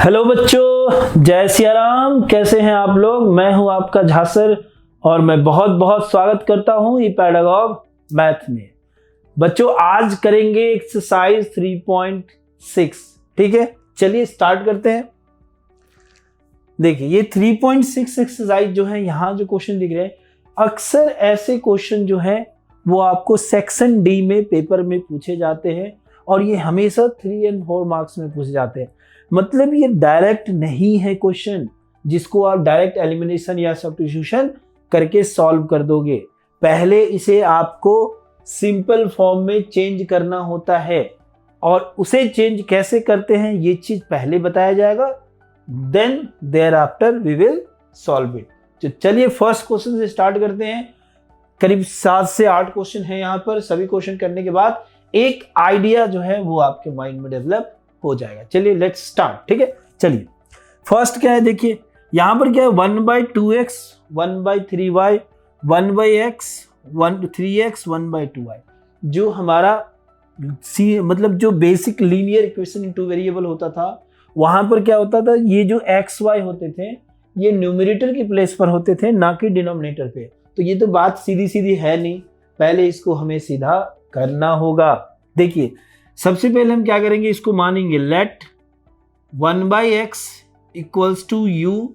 Hello बच्चों, जय सिया राम। कैसे हैं आप लोग? मैं हूं आपका झासर और मैं बहुत बहुत स्वागत करता हूं ई पैडागॉग मैथ में। बच्चों आज करेंगे एक्सरसाइज 3.6। ठीक है, चलिए स्टार्ट करते हैं। देखिए ये 3.6 एक्सरसाइज जो है, यहाँ जो क्वेश्चन दिख रहे हैं, अक्सर ऐसे क्वेश्चन जो है वो आपको सेक्शन डी में पेपर में पूछे जाते हैं और ये हमेशा 3 और 4 मार्क्स में पूछे जाते हैं। मतलब ये डायरेक्ट नहीं है क्वेश्चन जिसको आप डायरेक्ट एलिमिनेशन या सब्स्टिट्यूशन करके सॉल्व कर दोगे। पहले इसे आपको सिंपल फॉर्म में चेंज करना होता है और उसे चेंज कैसे करते हैं ये चीज पहले बताया जाएगा, then there after we will solve it. तो चलिए फर्स्ट क्वेश्चन से स्टार्ट करते हैं। करीब 7 से 8 क्वेश्चन है यहाँ पर। सभी क्वेश्चन करने के बाद एक आइडिया जो है वो आपके माइंड में डेवलप हो जाएगा। चलिए लेट्स स्टार्ट। ठीक है, चलिए फर्स्ट क्या है, देखिए यहां पर क्या है, 1/2x 1/3y 1/x 3x 1/2y। जो हमारा मतलब जो basic linear equation in two variable होता था, वहां पर क्या होता था, ये जो एक्स वाई होते थे ये न्यूमरेटर की प्लेस पर होते थे, ना कि डिनोमिनेटर पे। तो ये तो बात सीधी सीधी है नहीं, पहले इसको हमें सीधा करना होगा। देखिए सबसे पहले हम क्या करेंगे, इसको मानेंगे let 1/x equals to u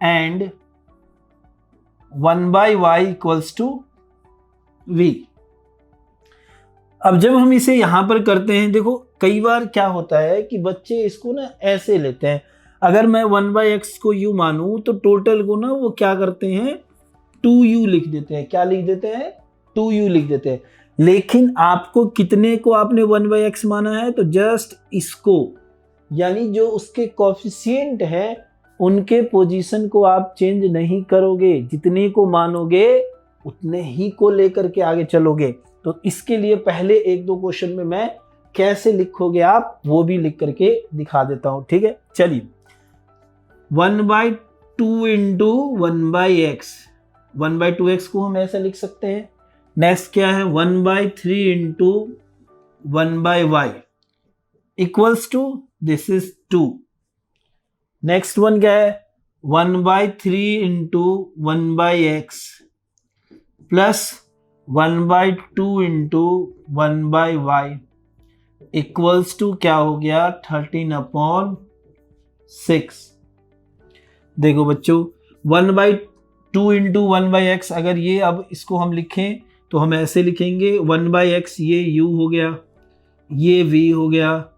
and 1/y equals to v। अब जब हम इसे यहां पर करते हैं, देखो कई बार क्या होता है कि बच्चे इसको ना ऐसे लेते हैं। अगर मैं 1/x को u मानूं तो टोटल को ना वो क्या करते हैं 2u लिख देते हैं। क्या लिख देते हैं? 2u लिख देते हैं। लेकिन आपको कितने को आपने 1/x माना है, तो जस्ट इसको, यानी जो उसके कोफिशिएंट है उनके पोजीशन को आप चेंज नहीं करोगे, जितने को मानोगे उतने ही को लेकर के आगे चलोगे। तो इसके लिए पहले 1-2 क्वेश्चन में मैं कैसे लिखोगे आप वो भी लिख करके दिखा देता हूं। ठीक है, चलिए 1/2 इंटू 1/x, 1/2x को हम ऐसे लिख सकते हैं। नेक्स्ट क्या है, 1/3 into 1/y equals to this is 2। Next one क्या है, 1/3 into 1/x plus 1/2 into 1/y equals to क्या हो गया 13/6। देखो बच्चों 1/2 इंटू 1/x, अगर ये अब इसको हम लिखें तो हम ऐसे लिखेंगे 1/x, ये u हो गया, ये v हो गया,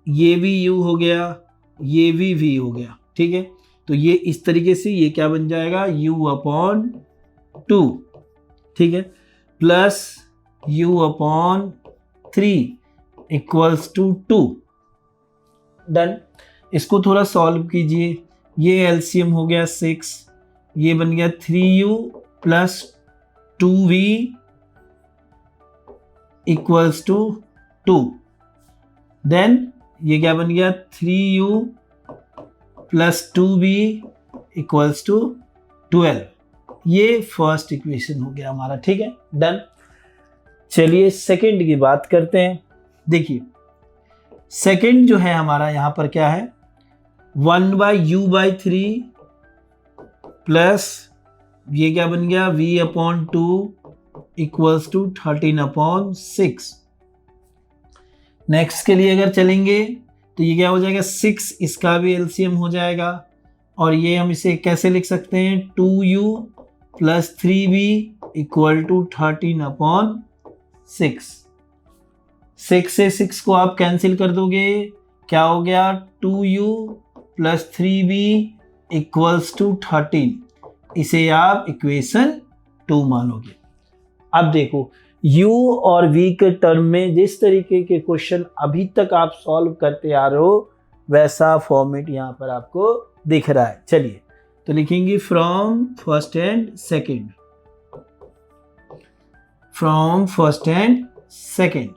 ये भी u हो गया, ये भी v हो गया। ठीक है, तो ये इस तरीके से ये क्या बन जाएगा u/2। ठीक है, plus u/3 equals to 2। Done. इसको थोड़ा सॉल्व कीजिए। ये एलसीएम हो गया 6, ये बन गया 3u plus 2v equals to 2। Then ये क्या बन गया 3u plus 2v equals to 12। ये फर्स्ट इक्वेशन हो गया हमारा। ठीक है, डन। चलिए सेकंड की बात करते हैं। देखिए सेकंड जो है हमारा यहां पर क्या है, 1/u/3 प्लस ये क्या बन गया v/2 इक्वल्स टू 13/6। नेक्स्ट के लिए अगर चलेंगे तो ये क्या हो जाएगा 6, इसका भी एलसीएम हो जाएगा और ये हम इसे कैसे लिख सकते हैं 2u plus 3v equal to 13/6। 6 से 6 को आप कैंसिल कर दोगे, क्या हो गया 2u plus 3v equals to 13। इसे आप इक्वेशन 2 मानोगे। अब देखो u और v के टर्म में जिस तरीके के क्वेश्चन अभी तक आप सॉल्व करते आ रहे हो वैसा फॉर्मेट यहां पर आपको दिख रहा है। चलिए तो लिखेंगे from first and second, from first and second.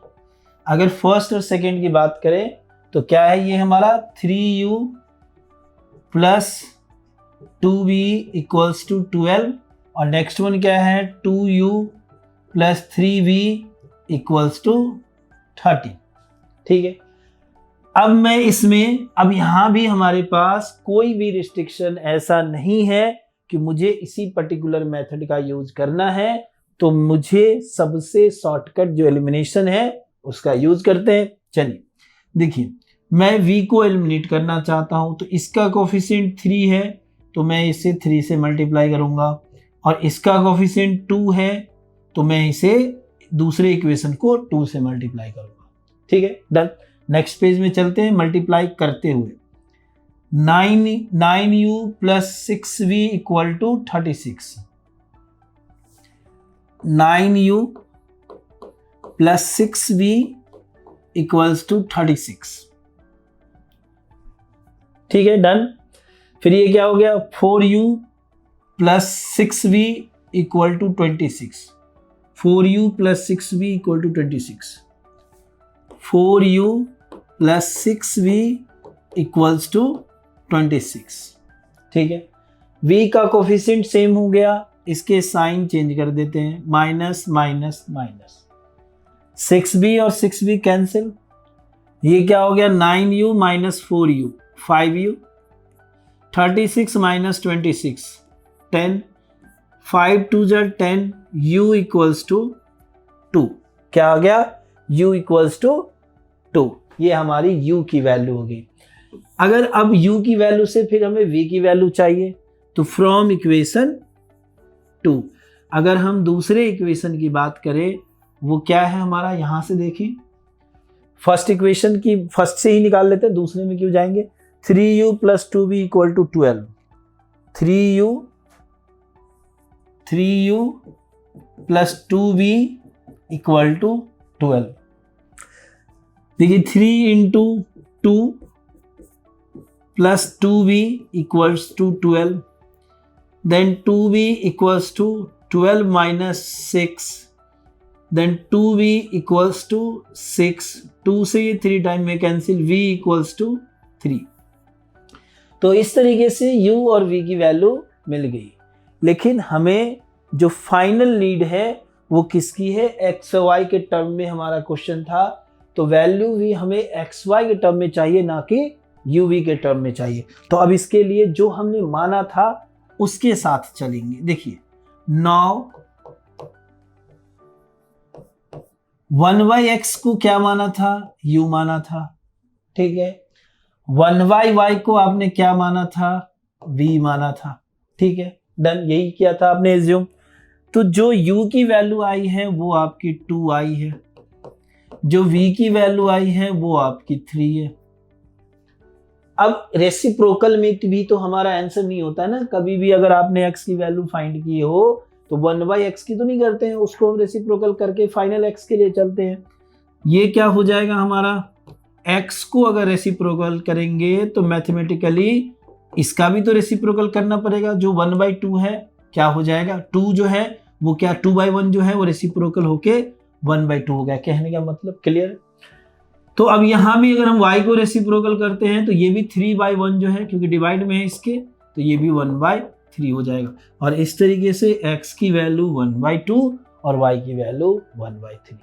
अगर फर्स्ट और सेकंड की बात करें तो क्या है, ये हमारा 3u plus 2v equals to 12 और नेक्स्ट वन क्या है 2u plus 3v equals to 30। ठीक है, अब मैं इसमें, अब यहां भी हमारे पास कोई भी रिस्ट्रिक्शन ऐसा नहीं है कि मुझे इसी पर्टिकुलर मेथड का यूज करना है, तो मुझे सबसे शॉर्टकट जो एलिमिनेशन है उसका यूज करते हैं। चलिए देखिए, मैं v को एलिमिनेट करना चाहता हूं, तो इसका कोफिशिएंट 3 है तो मैं इसे 3 से मल्टीप्लाई करूंगा, और इसका कोफिशिएंट 2 है तो मैं इसे दूसरे इक्वेशन को 2 से मल्टीप्लाई करूंगा। ठीक है, डन। नेक्स्ट पेज में चलते हैं मल्टीप्लाई करते हुए। 9u plus 6v equal to 36। 9u plus 6v equals to 36। ठीक है, डन। फिर ये क्या हो गया, 4u plus 6v equal to 26। 4u plus 6v equal to 26। 4u plus 6v equals to 26। ठीक है, v का कोफिशिएंट सेम हो गया, इसके साइन चेंज कर देते हैं, माइनस माइनस माइनस। 6v और 6v कैंसिल, ये क्या हो गया, 9u minus 4u 5u। 36 minus 26 10। 5 2 10, u equals to 2। क्या आ गया, u इक्वल्स टू 2। ये हमारी u की वैल्यू होगी। अगर अब u की वैल्यू से फिर हमें v की वैल्यू चाहिए, तो फ्रॉम इक्वेशन 2, अगर हम दूसरे इक्वेशन की बात करें, वो क्या है हमारा, यहां से देखिए, फर्स्ट इक्वेशन की फर्स्ट से ही निकाल लेते हैं, दूसरे में क्यों जाएंगे। 3u plus 2v equal to 12। 3u plus 2v equal to 12। देखिए 3 into 2 plus 2v equals to 12, then 2v equals to 12 minus 6, then 2v equals to 6। 2 से ये 3 टाइम में कैंसिल, v इक्वल्स टू 3। तो इस तरीके से u और v की वैल्यू मिल गई। लेकिन हमें जो फाइनल नीड है वो किसकी है, एक्स वाई के टर्म में हमारा क्वेश्चन था, तो वैल्यू भी हमें एक्स वाई के टर्म में चाहिए, ना कि यू वी के टर्म में चाहिए। तो अब इसके लिए जो हमने माना था उसके साथ चलेंगे। देखिए, नाउ 1/x को क्या माना था, u माना था। ठीक है, 1/y को आपने क्या माना था, v माना था। ठीक है, डन, यही किया था आपने एज्यूम। तो जो u की वैल्यू आई है वो आपकी 2 आई है, जो v की वैल्यू आई है वो आपकी 3 है। अब रेसिप्रोकल में भी तो हमारा आंसर नहीं होता है ना, कभी भी अगर आपने x की वैल्यू फाइंड की हो तो 1/x की तो नहीं करते हैं, उसको हम रेसिप्रोकल करके फाइनल x के लिए चलते हैं। ये क्या हो जाएगा हमारा, x को अगर रेसिप्रोकल करेंगे तो मैथमेटिकली इसका भी तो रेसिप्रोकल करना पड़ेगा, जो 1/2 है क्या हो जाएगा, 2 जो है वो क्या 2/1 जो है वो रेसिप्रोकल होके 1/2 हो गया। कहने का मतलब क्लियर। तो अब यहां भी अगर हम y को रेसिप्रोकल करते हैं तो ये भी 3/1 जो है, क्योंकि डिवाइड में है इसके, तो ये भी 1/3 हो जाएगा। और इस तरीके से x की वैल्यू 1/2 और y की वैल्यू 1/3।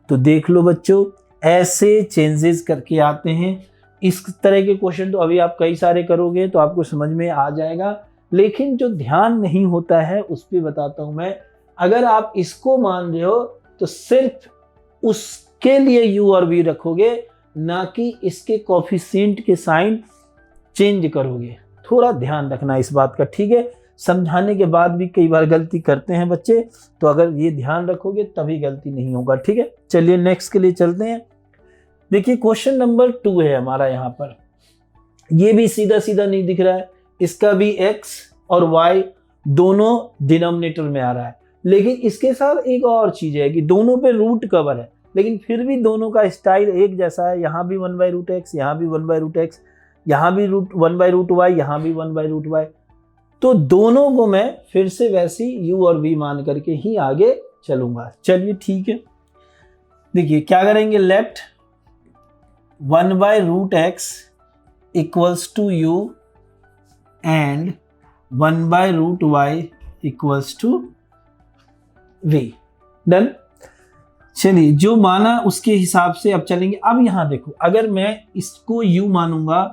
तो देख लो बच्चों, ऐसे चेंजेस करके आते हैं। इस तरह के क्वेश्चन तो अभी आप कई सारे करोगे तो आपको समझ में आ जाएगा, लेकिन जो ध्यान नहीं होता है उस पर बताता हूं मैं। अगर आप इसको मान रहे हो तो सिर्फ उसके लिए u और v रखोगे, ना कि इसके कोफिशिएंट के साइन चेंज करोगे। थोड़ा ध्यान रखना इस बात का, ठीक है। समझाने के बाद भी कई बार गलती करते हैं बच्चे, तो अगर ये ध्यान रखोगे तभी गलती नहीं होगा, ठीक है। चलिए नेक्स्ट के लिए चलते हैं। देखिए क्वेश्चन नंबर 2 है हमारा यहाँ पर। ये भी सीधा सीधा नहीं दिख रहा है, इसका भी x और y दोनों डिनोमिनेटर में आ रहा है, लेकिन इसके साथ एक और चीज है कि दोनों पे रूट कवर है, लेकिन फिर भी दोनों का स्टाइल एक जैसा है। यहाँ भी 1/√x, यहाँ भी 1/√x, यहाँ भी 1/√y, यहाँ भी 1/√y। तो दोनों को मैं फिर से वैसी u और v मान करके ही आगे चलूंगा। चलिए ठीक है, देखिए क्या करेंगे, let 1/√x equals to u and 1/√y equals to v। Done. चलिए जो माना उसके हिसाब से अब चलेंगे। अब यहाँ देखो, अगर मैं इसको u मानूंगा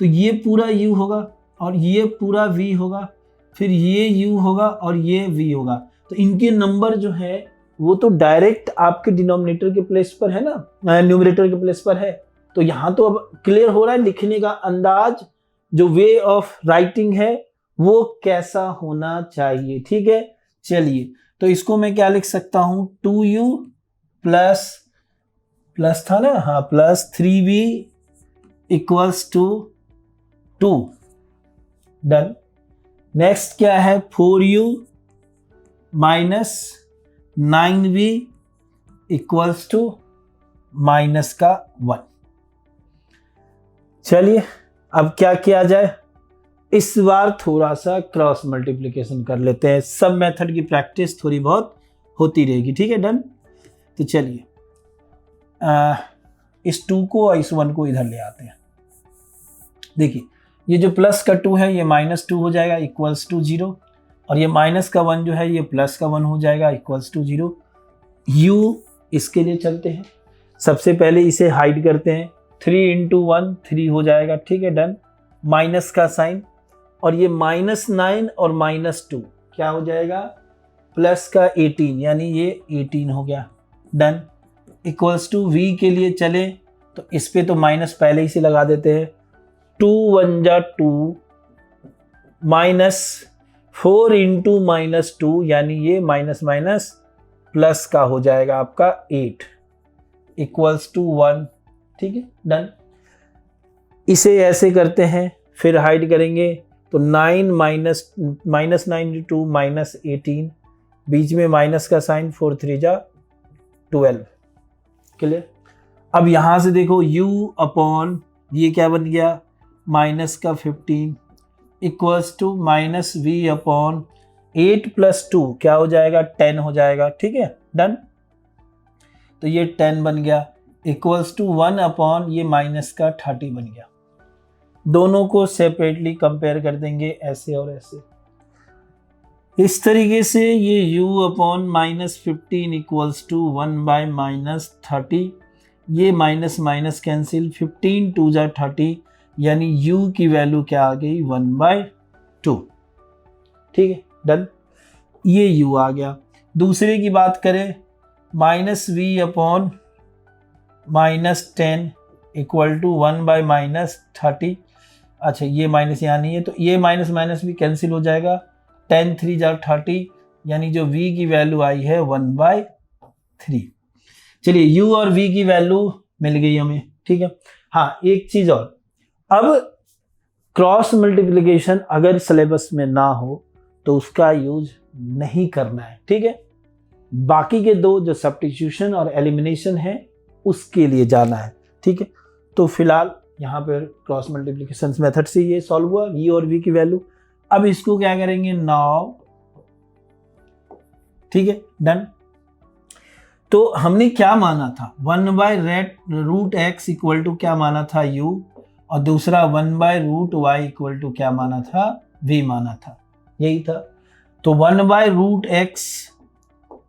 तो ये पूरा u होगा और ये पूरा v होगा, फिर ये u होगा और ये v होगा। तो इनके नंबर जो है वो तो डायरेक्ट आपके डिनोमिनेटर के प्लेस पर है ना, न्यूमरेटर के प्लेस पर है। तो यहाँ तो अब क्लियर हो रहा है लिखने का अंदाज, जो वे ऑफ राइटिंग है वो कैसा होना चाहिए। ठीक है, चलिए तो इसको मैं क्या लिख सकता हूं, 2u प्लस था ना, हाँ, plus 3v equals to 2। Done. Next क्या है, 4u minus 9v equals to minus का 1। चलिए अब क्या किया जाए, इस बार थोड़ा सा क्रॉस मल्टीप्लिकेशन कर लेते हैं। सब मेथड की प्रैक्टिस थोड़ी बहुत होती रहेगी। ठीक है, डन। तो चलिए इस 2 को और इस 1 को इधर ले आते हैं। देखिए ये जो प्लस का 2 है ये -2 हो जाएगा इक्वल्स टू 0, और ये माइनस का 1 जो है ये प्लस का 1 हो जाएगा इक्वल्स टू 0। u इसके लिए चलते हैं, सबसे पहले इसे हाइड करते हैं। 3 × 1 3 हो जाएगा। ठीक है, डन। माइनस का साइन, और ये -9 और -2 क्या हो जाएगा, प्लस का 18, यानी ये 18 हो गया। डन। इक्वल्स टू v के लिए चले तो इस पे तो माइनस पहले ही से लगा देते हैं। 2 1 जा 2 -4 × -2, यानी ये माइनस माइनस प्लस का हो जाएगा आपका 8 इक्वल्स टू 1। ठीक है, डन। इसे ऐसे करते हैं, फिर हाइड करेंगे तो 9 -9 × 2 -18, बीच में माइनस का साइन, 4 3 जा 12। क्लियर। अब यहां से देखो u अपॉन ये क्या बन गया, माइनस का 15 इक्वल्स टू -v अपॉन 8 + 2 क्या हो जाएगा, 10 हो जाएगा। ठीक है, डन। तो ये 10 बन गया इक्वल्स टू 1 अपॉन ये माइनस का 30 बन गया। दोनों को सेपरेटली कंपेयर कर देंगे, ऐसे और ऐसे। इस तरीके से ये u अपॉन -15 इक्वल्स टू 1/-30, ये माइनस माइनस कैंसिल, 15 2 जा 30, यानी u की वैल्यू क्या आ गई, 1/2। ठीक है, डन। ये u आ गया। दूसरे की बात करें, -v अपॉन -10 इक्वल टू 1/-30। अच्छा ये माइनस यहाँ नहीं है तो ये माइनस माइनस भी कैंसिल हो जाएगा, 10 3 जा 30, यानी जो v की वैल्यू आई है 1/3। चलिए u और v की वैल्यू मिल गई हमें। ठीक है, हाँ एक चीज और, अब क्रॉस मल्टीप्लिकेशन अगर सिलेबस में ना हो तो उसका यूज नहीं करना है। ठीक है, बाकी के दो जो सब्स्टिट्यूशन और एलिमिनेशन है उसके लिए जाना है। ठीक है, तो फिलहाल यहाँ पर क्रॉस मल्टीप्लिकेशन मेथड से ये सॉल्व हुआ, v और v की वैल्यू। अब इसको क्या करेंगे, नाउ। ठीक है, डन। तो हमने क्या माना था, 1/√x इक्वल टू क्या माना था, u, और दूसरा 1/√y इक्वल टू क्या माना था, v माना था, यही था। तो 1/√x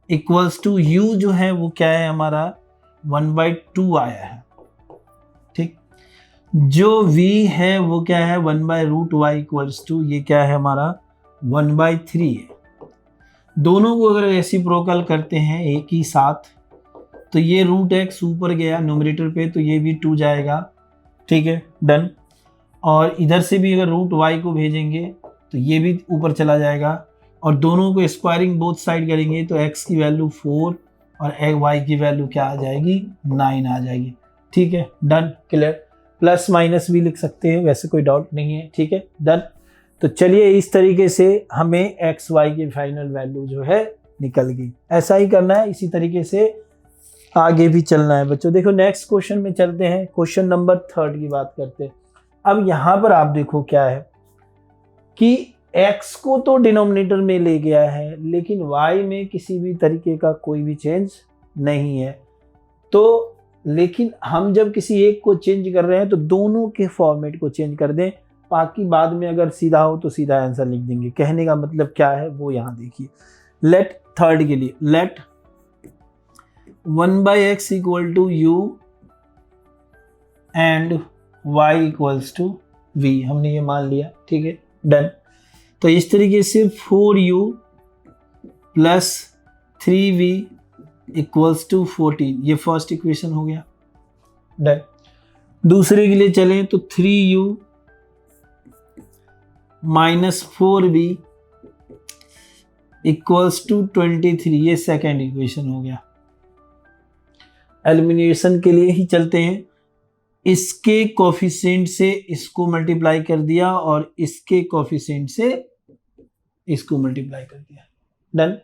इक्वल्स टू u जो है वो क्या है हमारा 1/2 आया है। ठीक, जो v है वो क्या है 1/√y इक्वल्स टू ये क्या है हमारा 1/3 है। दोनों को अगर रेसिप्रोकल करते हैं एक ही साथ तो ये √x ऊपर गया न्यूमरेटर पे तो ये भी 2 जाएगा। ठीक है, डन। और इधर से भी अगर √y को भेजेंगे तो ये भी ऊपर चला जाएगा, और दोनों को स्क्वायरिंग बोथ साइड करेंगे तो x की वैल्यू 4 और y की वैल्यू क्या आ जाएगी, 9 आ जाएगी। ठीक है, डन, क्लियर। प्लस माइनस भी लिख सकते हैं, वैसे कोई डाउट नहीं है। ठीक है, डन। तो चलिए इस तरीके से हमें x y की फाइनल वैल्यू जो है निकल गई। ऐसा ही करना है, इसी तरीके से आगे भी चलना है बच्चों। देखो नेक्स्ट क्वेश्चन में चलते हैं, क्वेश्चन नंबर 3 की बात करते हैं। अब यहाँ पर आप देखो क्या है कि x को तो डिनोमिनेटर में ले गया है लेकिन y में किसी भी तरीके का कोई भी चेंज नहीं है। तो लेकिन हम जब किसी एक को चेंज कर रहे हैं तो दोनों के फॉर्मेट को चेंज कर दें, बाकी बाद में अगर सीधा हो तो सीधा आंसर लिख देंगे। कहने का मतलब क्या है वो यहाँ देखिए। लेट थर्ड के लिए, let 1/x equal to u and y equals to v, हमने ये मान लिया, ठीक है, डन। तो इस तरीके से 4u plus 3v equals to 14, ये फर्स्ट इक्वेशन हो गया, डन। दूसरे के लिए चलें तो 3u minus 4v equals to 23, ये सेकेंड इक्वेशन हो गया। एलिमिनेशन के लिए ही चलते हैं, इसके कोफिशिएंट से इसको मल्टीप्लाई कर दिया और इसके कोफिशिएंट से इसको मल्टीप्लाई कर दिया, डन।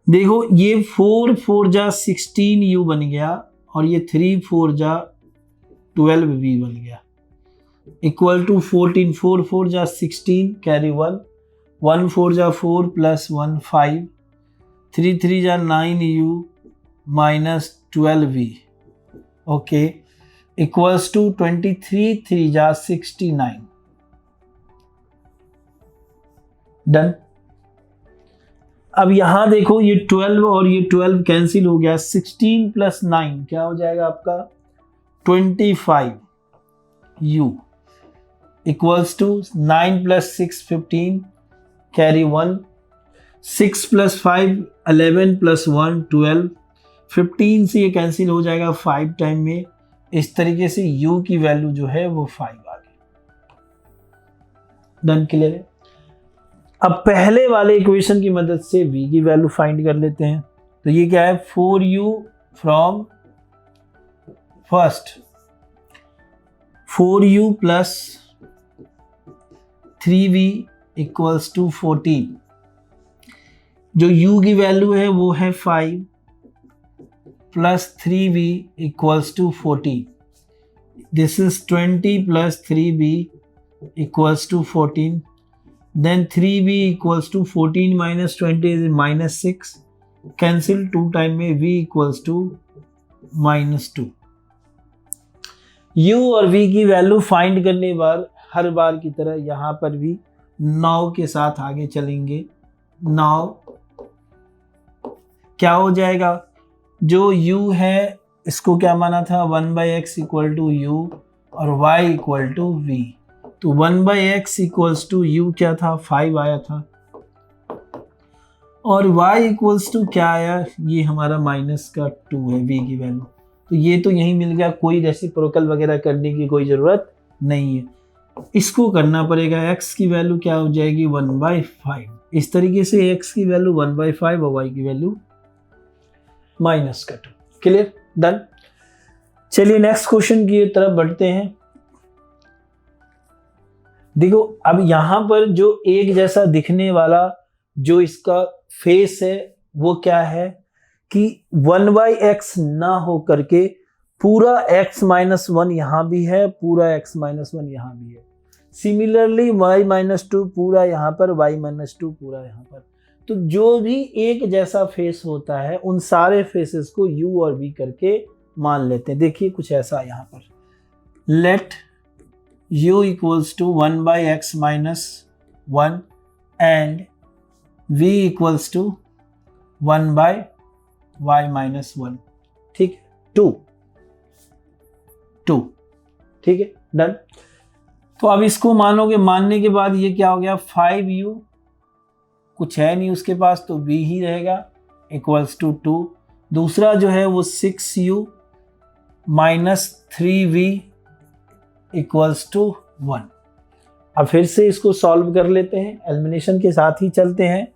देखो ये 4 4 जा 16u बन गया और ये 3 4 जा 12v बन गया, इक्वल टू 14, 4 4 जा 16 कैरी 1, 1 4 जा 4 प्लस 1 5, 3 3 जा 9u minus 12v, okay, equals to 23 3 जा 69, डन। अब यहां देखो ये 12 और ये 12 कैंसिल हो गया, 16 प्लस 9 क्या हो जाएगा आपका 25u equals to 9 plus 6 15 carry 1, 6 plus 5 11 plus 1 12, 15 से ये कैंसिल हो जाएगा 5 टाइम में, इस तरीके से u की वैल्यू जो है वो 5 आ गई, डन, क्लियर है। अब पहले वाले इक्वेशन की मदद से v की वैल्यू फाइंड कर लेते हैं। तो ये क्या है 4u from first 4u plus 3v equals to 14, जो u की वैल्यू है वो है 5 plus 3v equals to 14, this is 20 plus 3v equals to 14, then 3v equals to 14 minus 20 is minus 6, cancel 2 time में v equals to minus 2। u और v की value find करने बार हर बार की तरह यहाँ पर भी 9 के साथ आगे चलेंगे। 9 क्या हो जाएगा, जो u है इसको क्या माना था 1/x इक्वल टू u और y इक्वल टू v, तो 1/x इक्वल्स टू u क्या था 5 आया था और y इक्वल्स टू क्या आया, ये हमारा माइनस का 2 है v की वैल्यू, तो ये तो यही मिल गया, कोई रेसिप्रोकल वगैरह करने की कोई ज़रूरत नहीं है। इसको करना पड़ेगा, x की वैल्यू क्या हो जाएगी 1/5, इस तरीके से x की वैल्यू 1/5 और y की वैल्यू माइनस का 2, क्लियर, डन। चलिए नेक्स्ट क्वेश्चन की तरफ बढ़ते हैं। देखो अब यहां पर जो एक जैसा दिखने वाला जो इसका फेस है वो क्या है कि 1/x ना हो करके पूरा x माइनस 1 यहाँ भी है, पूरा x माइनस 1 यहाँ भी है, सिमिलरली y माइनस 2 पूरा यहाँ पर, y माइनस 2 पूरा यहाँ पर। तो जो भी एक जैसा फेस होता है उन सारे फेसेस को u और v करके मान लेते हैं। देखिए कुछ ऐसा यहाँ पर, let u equals to 1/x minus 1 and v equals to 1/y minus 1, ठीक है, 2, ठीक है, डन। तो अब इसको मानोगे, मानने के बाद ये क्या हो गया 5u, कुछ है नहीं उसके पास तो v ही रहेगा, इक्वल्स टू 2। दूसरा जो है वो 6u minus 3v equals to 1। अब फिर से इसको सॉल्व कर लेते हैं, एलिमिनेशन के साथ ही चलते हैं।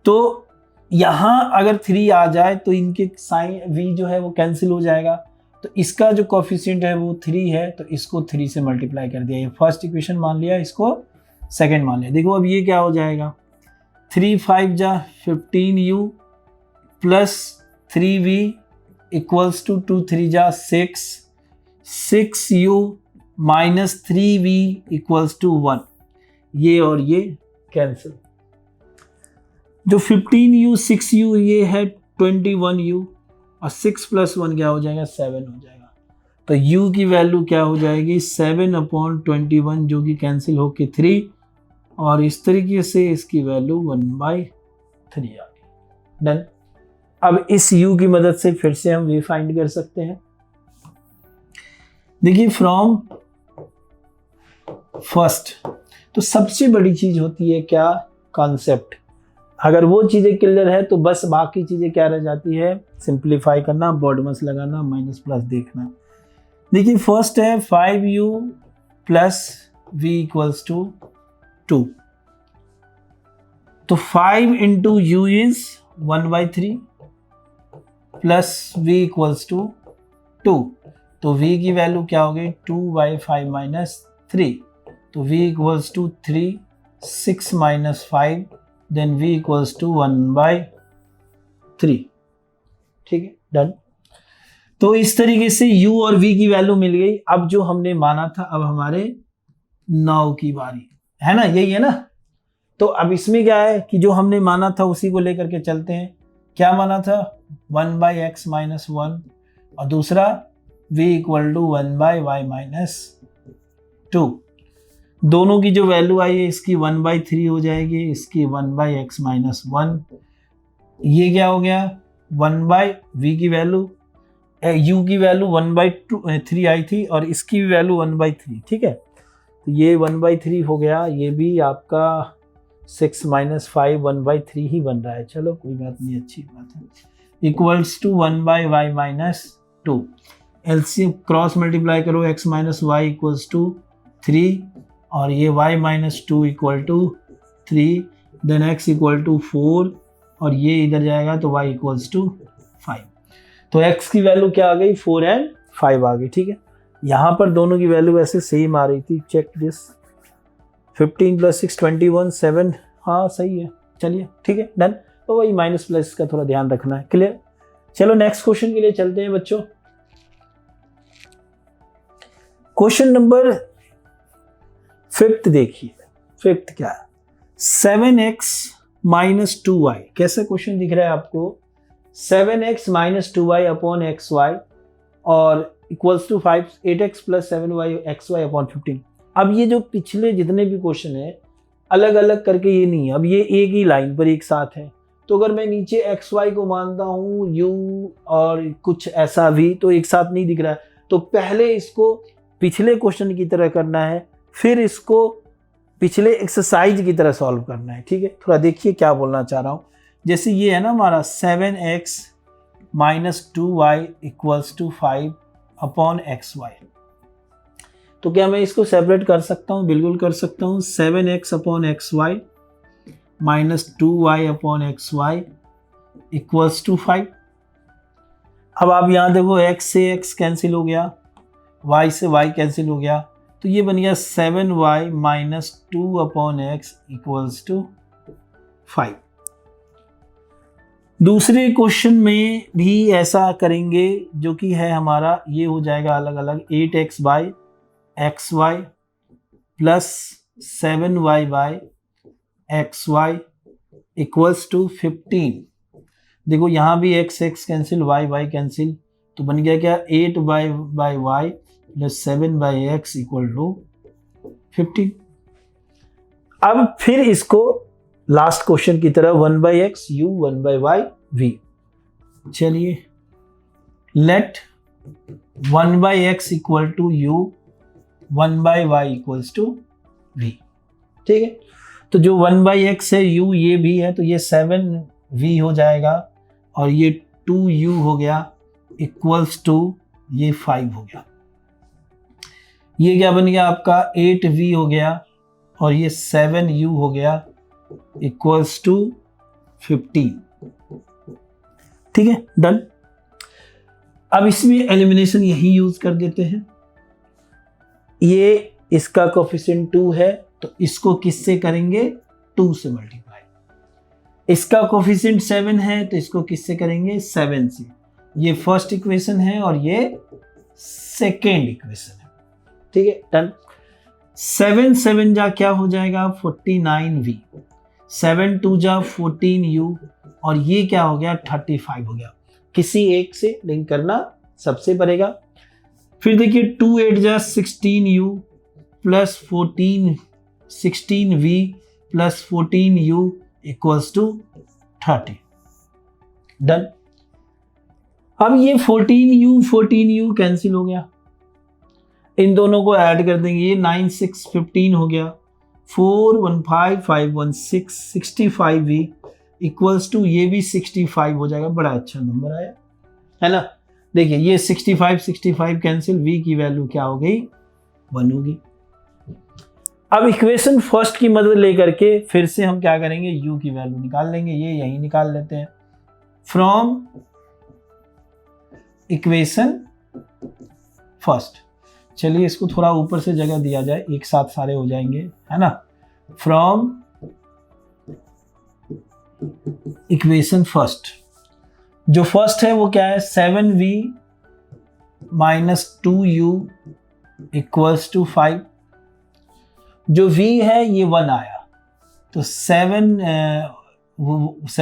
तो यहाँ अगर 3 आ जाए तो इनके साइन v जो है वो कैंसिल हो जाएगा, तो इसका जो कोफिशिएंट है वो 3 है, तो इसको 3 से मल्टीप्लाई कर दिया, ये फर्स्ट इक्वेशन मान लिया, इसको सेकंड मान लिया। देखो अब ये क्या हो जाएगा 3 5 जा 15u plus 3v equals to 2 3 जा 6u minus 3v equals to 1, ये और ये कैंसिल। जो 15u 6u ये है 21u और 6 प्लस 1 क्या हो जाएगा 7 हो जाएगा। तो u की वैल्यू क्या हो जाएगी 7/21, जो कि कैंसिल होके 3, और इस तरीके से इसकी वैल्यू 1/3 आ गई, डन। अब इस u की मदद से फिर से हम v फाइंड कर सकते हैं। देखिए फ्रॉम फर्स्ट, तो सबसे बड़ी चीज होती है क्या, कॉन्सेप्ट। अगर वो चीजें क्लियर है तो बस बाकी चीजें क्या रह जाती है, सिंप्लीफाई करना, बॉडमस लगाना, माइनस प्लस देखना। देखिए फर्स्ट है 5u plus v equals to 2, तो 5 into u is 1/3 plus v equals to 2, तो v की वैल्यू क्या हो गई 2/5 माइनस 3, तो v equals to 3, 6 minus 5, then v equals to 1/3। ठीक है, डन। तो इस तरीके से u और v की वैल्यू मिल गई। अब जो हमने माना था, अब हमारे 9 की बारी है ना, यही है ना। तो अब इसमें क्या है कि जो हमने माना था उसी को लेकर के चलते हैं। क्या माना था, 1/x माइनस 1, और दूसरा v equal to 1/y minus 2। दोनों की जो वैल्यू आई है, इसकी 1/3 हो जाएगी, इसकी 1/x माइनस 1। ये क्या हो गया, 1/v की वैल्यू, u की वैल्यू 1/3 आई थी, और इसकी भी वैल्यू 1/3। ठीक है, तो ये 1/3 हो गया, ये भी आपका 6 माइनस 5 1/3 ही बन रहा है। चलो कोई बात नहीं, अच्छी बात है। Equals to 1/y minus 2, LCM cross multiply करो, x minus y equals to 3, और ये y minus 2 equal to 3, then x equal to 4, और ये इधर जाएगा तो y इक्वल्स टू 5। तो x की वैल्यू क्या आ गई, 4 एंड 5 आ गई। ठीक है, यहाँ पर दोनों की वैल्यू वैसे सेम आ रही थी, चेक दिस, 15 प्लस 6 21 7, हाँ सही है। चलिए ठीक है, डन। तो वही माइनस प्लस का थोड़ा ध्यान रखना है, क्लियर। चलो नेक्स्ट क्वेश्चन के लिए चलते हैं बच्चों। क्वेश्चन नंबर 5 देखिए, 5 क्या है, 7x माइनस 2y। कैसा क्वेश्चन दिख रहा है आपको, 7x minus 2y upon xy और equals to 8x plus 7y xy upon 15। अब ये जो पिछले जितने भी क्वेश्चन है अलग अलग करके ये नहीं है, अब ये एक ही लाइन पर एक साथ है। तो अगर मैं नीचे xy को मानता हूँ u और कुछ ऐसा भी, तो एक साथ नहीं दिख रहा है। तो पहले इसको पिछले क्वेश्चन की तरह करना है, फिर इसको पिछले एक्सरसाइज की तरह सॉल्व करना है। ठीक है, थोड़ा देखिए क्या बोलना चाह रहा हूँ। जैसे ये है ना हमारा 7x minus 2y equals to 5 upon xy, तो क्या मैं इसको सेपरेट कर सकता हूँ, बिल्कुल कर सकता हूँ। 7x upon xy minus 2y upon xy equals to 5। अब आप यहाँ देखो, x से x कैंसिल हो गया, y से y कैंसिल हो गया, तो ये बन गया 7y minus 2 upon x equals to 5। दूसरे क्वेश्चन में भी ऐसा करेंगे, जो कि है हमारा, ये हो जाएगा अलग अलग, 8x by x y plus 7y by x y equals to 15। देखो यहाँ भी x कैंसिल, y कैंसिल, तो बन गया क्या, 8y plus 7/x equal to 15। अब फिर इसको लास्ट क्वेश्चन की तरह 1/x u 1/y v। चलिए, let 1/x equal to u 1/y equals to v। ठीक है, तो जो 1/x है u ये भी है, तो ये 7v हो जाएगा, और ये 2u हो गया इक्वल्स टू ये 5 हो गया। ये क्या बन गया आपका, 8v हो गया, और ये 7u हो गया इक्वल्स टू 15। ठीक है, डन। अब इसमें एलिमिनेशन यही यूज कर देते हैं। ये इसका कोफिशिएंट 2 है, तो इसको किससे करेंगे, 2 से मल्टीप्लाई। इसका कोफिशिएंट 7 है, तो इसको किससे करेंगे, 7 से। ये फर्स्ट इक्वेशन है और ये सेकेंड इक्वेशन है। ठीक है, डन। 7 जा क्या हो जाएगा, 49v, 7 2 जा 14u, और ये क्या हो गया, 35 हो गया। किसी एक से लिंक करना सबसे पड़ेगा। फिर देखिए 2 8 जा 16u plus 16v plus 14u equals to 30। Done. अब ये 14u कैंसिल हो गया, इन दोनों को ऐड कर देंगे, ये 9 6 15 हो गया, 4 1 5 5 1 6 65v इक्वल्स टू ये भी 65 हो जाएगा। बड़ा अच्छा नंबर आया है ना। देखिए ये 65 कैंसिल, v की वैल्यू क्या हो गई, 1 होगी। अब इक्वेशन फर्स्ट की मदद लेकर के फिर से हम क्या करेंगे, u की वैल्यू निकाल लेंगे, ये यही निकाल लेते हैं। फ्रॉम इक्वेशन फर्स्ट, चलिए इसको थोड़ा ऊपर से जगह दिया जाए, एक साथ सारे हो जाएंगे, है ना। फ्रॉम इक्वेशन फर्स्ट, जो फर्स्ट है वो क्या है, 7v minus 2u equals to 5। जो v है ये 1 आया, तो 7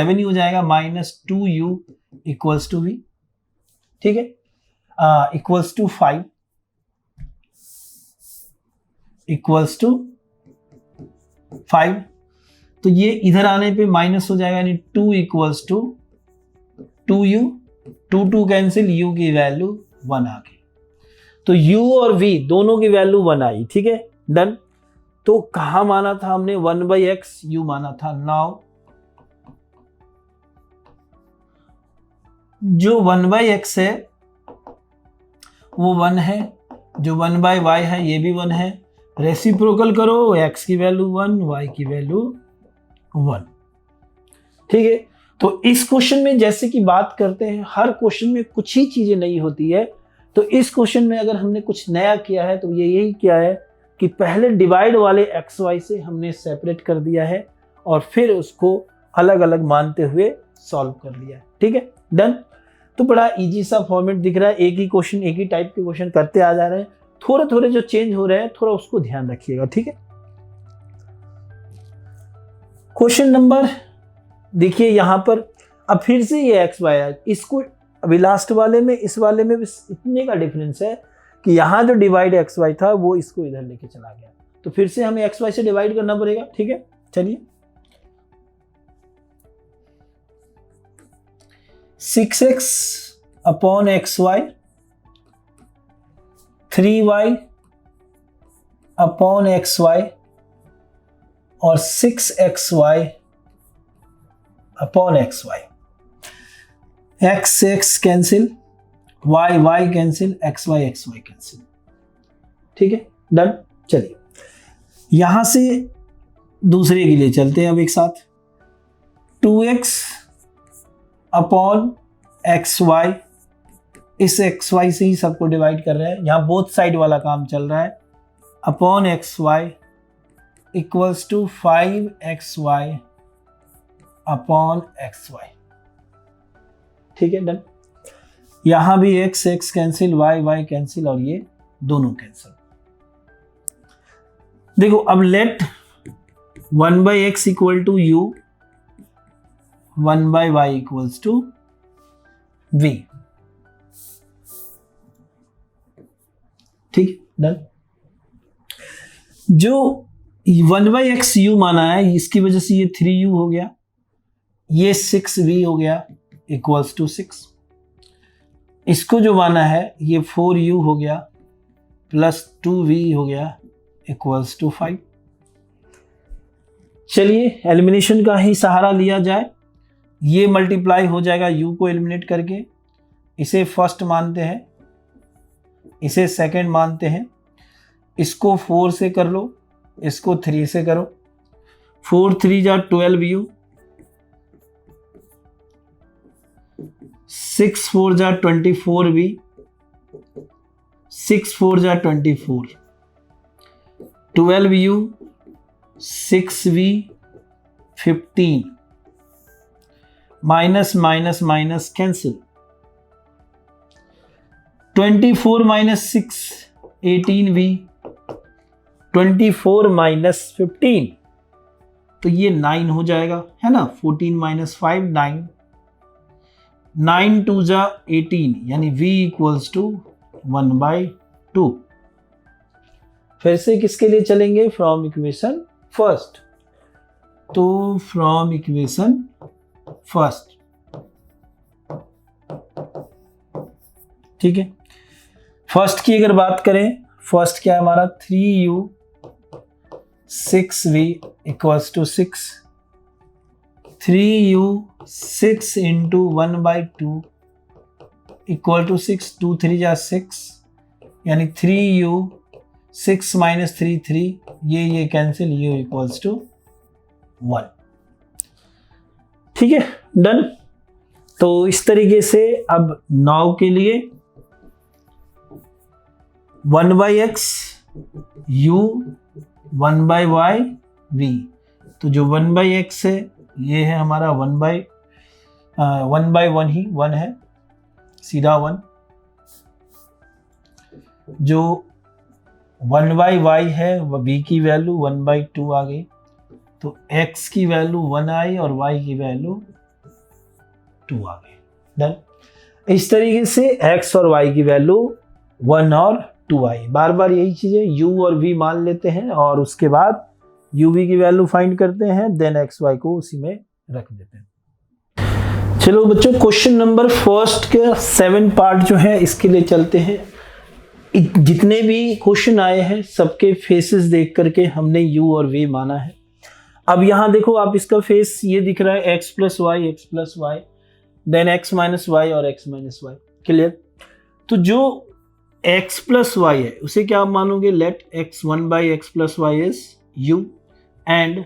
ही हो जाएगा, minus 2u equals to v, ठीक है, इक्वल्स टू 5 इक्वल्स टू 5। तो ये इधर आने पे माइनस हो जाएगा, यानी 2 equals to 2u, 2 cancel, u की वैल्यू 1 आ गई। तो u और v दोनों की वैल्यू 1 आई, ठीक है, डन। तो कहां माना था हमने, 1/x u माना था। नाउ जो 1/x है वो 1 है, जो 1/y है ये भी 1 है, रेसिप्रोकल करो, x की वैल्यू 1, y की वैल्यू 1, ठीक है। तो इस क्वेश्चन में जैसे कि बात करते हैं, हर क्वेश्चन में कुछ ही चीजें नई होती है, तो इस क्वेश्चन में अगर हमने कुछ नया किया है तो ये यही किया है कि पहले डिवाइड वाले एक्स वाई से हमने सेपरेट कर दिया है और फिर उसको अलग अलग मानते हुए सॉल्व कर लिया है, ठीक है, डन। तो बड़ा इजी सा फॉर्मेट दिख रहा है, एक ही क्वेश्चन, एक ही टाइप के क्वेश्चन करते आ जा रहे हैं, थोड़े थोड़े जो चेंज हो रहे हैं थोड़ा उसको ध्यान रखिएगा, ठीक है। क्वेश्चन नंबर देखिए यहां पर, अब फिर से ये एक्स वाई है, इसको अभी लास्ट वाले में इस वाले में इतने का डिफरेंस है कि यहां जो डिवाइड एक्स वाई था वो इसको इधर लेके चला गया, तो फिर से हमें एक्स वाई से डिवाइड करना पड़ेगा, ठीक है। चलिए 6x upon x y, 3y upon x y और 6xy upon x y. x cancel, y cancel, xy cancel, ठीक है, डन। चलिए यहां से दूसरे के लिए चलते हैं अब एक साथ। 2x अपॉन एक्स वाई, इस एक्स वाई से ही सबको डिवाइड कर रहे हैं, यहां बोथ साइड वाला काम चल रहा है, upon x y equals to 5xy upon x y, ठीक है, डन। यहां भी x कैंसिल, y कैंसिल और ये दोनों कैंसिल। देखो अब let 1/x equal to u, 1/y equals to v, ठीक, डन। जो 1/x u माना है इसकी वजह से ये 3u हो गया, ये 6v हो गया इक्वल्स टू 6। इसको जो माना है ये 4u हो गया प्लस 2v हो गया इक्वल्स टू 5। चलिए एलिमिनेशन का ही सहारा लिया जाए, ये मल्टीप्लाई हो जाएगा u को एलिमिनेट करके, इसे फर्स्ट मानते हैं, इसे सेकंड मानते हैं, इसको 4 से कर लो, इसको 3 से करो, 4 3 जा 12u, 6 4 जा 24v, 6 4 जा 24, 12u 6v 15, minus minus minus cancel, 24 minus 6 18v, 24 minus 15 तो ये 9 हो जाएगा, है ना। 14 माइनस 5 9, 9 2 जा 18 यानी v इक्वल्स टू 1/2। फिर से किसके लिए चलेंगे, फ्रॉम इक्वेशन फर्स्ट। तो फ्रॉम इक्वेशन फर्स्ट ठीक है, फर्स्ट की अगर बात करें, फर्स्ट क्या है हमारा 3u 6v equals to 6, 3u 6 into 1/2 equal to 6, 2 3 जा 6, यानी 3u 6 माइनस 3 3, ये कैंसिल, u इक्वल्स टू 1। ठीक है, डन। तो इस तरीके से अब 9 के लिए 1/x u 1/y v, तो जो 1/x है ये है हमारा 1/1 ही 1 है, सीधा 1। जो 1/y है वह v की वैल्यू 1/2 आ गई, तो x की वैल्यू 1 आई और y की वैल्यू 2 आ गई। डन। इस तरीके से x और y की वैल्यू 1 और 2 आई। बार बार यही चीजें u और v मान लेते हैं और उसके बाद u v की वैल्यू फाइंड करते हैं, देन x y को उसी में रख देते हैं। चलो बच्चों, क्वेश्चन नंबर फर्स्ट के 7 पार्ट जो है इसके लिए चलते हैं। जितने भी क्वेश्चन आए हैं सबके फेसेस देख करके हमने u और v माना है। अब यहाँ देखो, आप इसका फेस ये दिख रहा है x plus y, then x minus y और x माइनस वाई। क्लियर? तो जो x प्लस वाई है उसे क्या आप मानोगे? Let x 1/x plus y is u, and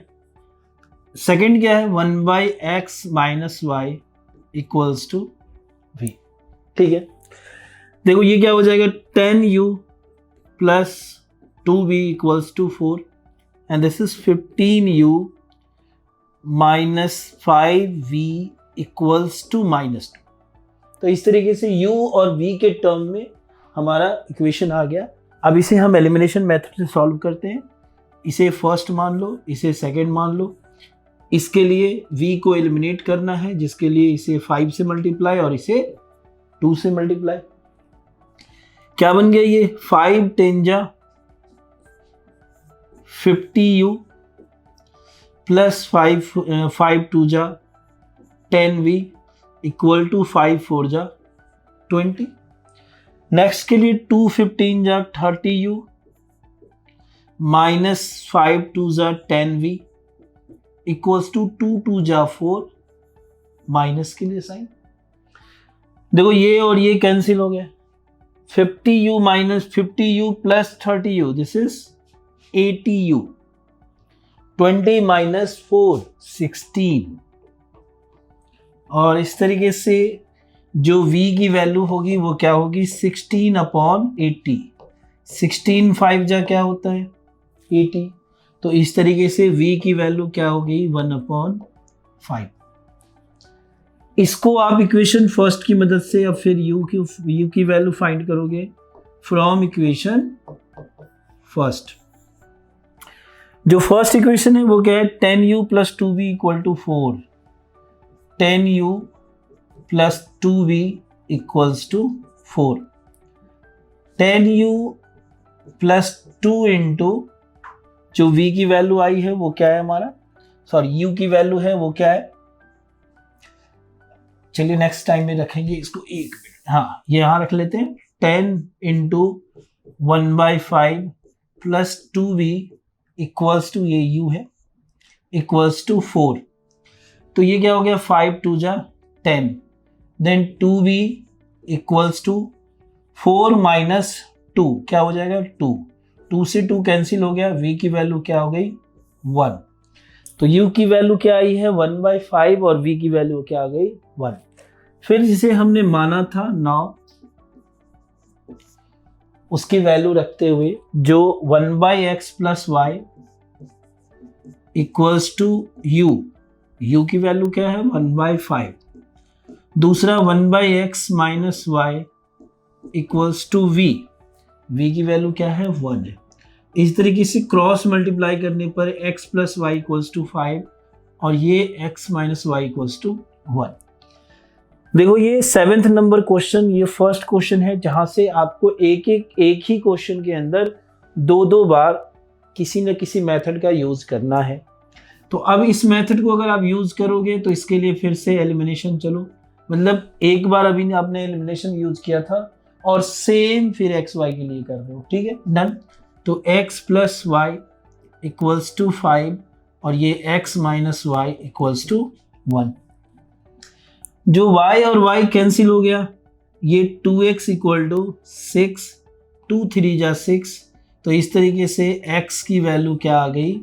second क्या है? 1/x minus y equals to v। ठीक है, देखो ये क्या हो जाएगा? 10u plus 2v equals to 4, and this is 15u minus 5v equals to -2। तो इस तरीके से u और v के टर्म में हमारा इक्वेशन आ गया। अब इसे हम एलिमिनेशन मेथड से सॉल्व करते हैं। इसे फर्स्ट मान लो, इसे सेकंड मान लो। इसके लिए v को एलिमिनेट करना है, जिसके लिए इसे 5 से मल्टीप्लाई और इसे 2 से मल्टीप्लाई। क्या बन गया ये? 5 10 जा 50u प्लस 5 2 जा 10v इक्वल टू 5 4 जा 20। नेक्स्ट के लिए 2 15 जा 30u माइनस 5 2 जा 10v इक्वल्स टू 2 2 जा 4, माइनस के लिए साइन। देखो ये और ये कैंसिल हो गया। 50u minus 50u plus 30u, this is 80u। 20 minus 4 16, और इस तरीके से जो v की वैल्यू होगी वो क्या होगी? 16/80। 16 5 जा क्या होता है? 80। तो इस तरीके से v की वैल्यू क्या होगी? 1/5। इसको आप इक्वेशन फर्स्ट की मदद से अब फिर u की वैल्यू फाइंड करोगे फ्रॉम इक्वेशन फर्स्ट। जो फर्स्ट इक्वेशन है वो क्या है? 10u plus 2v equal to 4, 10u plus 2v equals to 4, 10u plus 2 into जो v की वैल्यू आई है वो क्या है हमारा? सॉरी, u की वैल्यू है वो क्या है? चलिए नेक्स्ट टाइम में रखेंगे इसको, एक मिनट। हाँ, ये यहां रख लेते हैं। 10 into 1/5 plus 2v equals to, ये u है, इक्वल्स टू 4। तो ये क्या हो गया? 5 2 जा 10, then 2v equals to 4 minus 2, क्या हो जाएगा? 2। 2 से 2 कैंसिल हो गया, v की वैल्यू क्या हो गई? 1। तो u की वैल्यू क्या आई है? 1/5 और v की वैल्यू क्या आ गई? 1। फिर जिसे हमने माना था 9, उसकी वैल्यू रखते हुए जो 1/x plus y equals to u की वैल्यू क्या है? 1/5। दूसरा 1/x minus y equals to v की वैल्यू क्या है? 1 है। इस तरीके से क्रॉस मल्टीप्लाई करने पर x plus y equals to 5 और ये x minus y equals to 1। देखो ये 7th नंबर क्वेश्चन, ये फर्स्ट क्वेश्चन है जहां से आपको एक ही क्वेश्चन के अंदर 2 बार किसी न किसी मेथड का यूज करना है। तो अब इस मेथड को अगर आप यूज करोगे तो इसके लिए फिर से एलिमिनेशन, चलो मतलब एक बार अभी आपने एलिमिनेशन यूज किया था और सेम फिर एक्स वाई के लिए कर रहे हो, ठीक है, डन। तो x plus y equals to 5 और ये x minus y equals to 1। जो y और y कैंसिल हो गया, ये 2x इक्वल टू 6, 2 3 जा 6, तो इस तरीके से x की वैल्यू क्या आ गई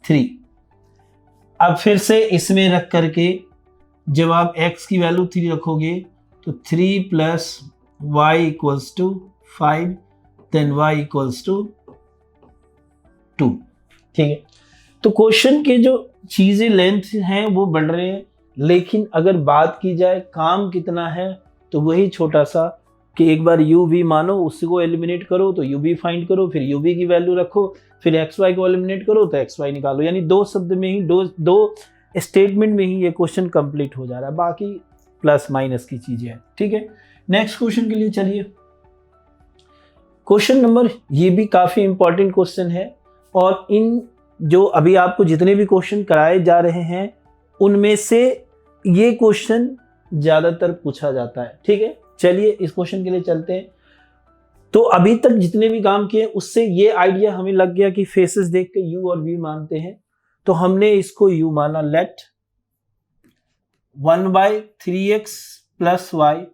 3। अब फिर से इसमें रख करके जब आप x की वैल्यू 3 रखोगे तो 3 plus y equals to 5, then y equals to 2, ठीक है। तो क्वेश्चन के जो चीजें लेंथ हैं वो बढ़ रहे हैं, लेकिन अगर बात की जाए काम कितना है तो वही छोटा सा कि एक बार u v मानो, उसको एलिमिनेट करो तो u v फाइंड करो, फिर u v की वैल्यू रखो, फिर x y को एलिमिनेट करो तो x y निकालो। यानी दो शब्द में ही, दो स्टेटमेंट में ही ये क्वेश्चन कंप्लीट हो जा रहा है, बाकी प्लस माइनस की चीजें हैं, ठीक है। नेक्स्ट क्वेश्चन के लिए चलिए। क्वेश्चन नंबर, ये भी काफी इंपॉर्टेंट क्वेश्चन है और इन जो अभी आपको जितने भी क्वेश्चन कराए जा रहे हैं उनमें से ये क्वेश्चन ज्यादातर पूछा जाता है, ठीक है। चलिए इस क्वेश्चन के लिए चलते हैं। तो अभी तक जितने भी काम किए उससे ये आइडिया हमें लग गया कि फेसेस देख के u और v मानते हैं, तो हमने इसको u माना। Let 1/3x plus y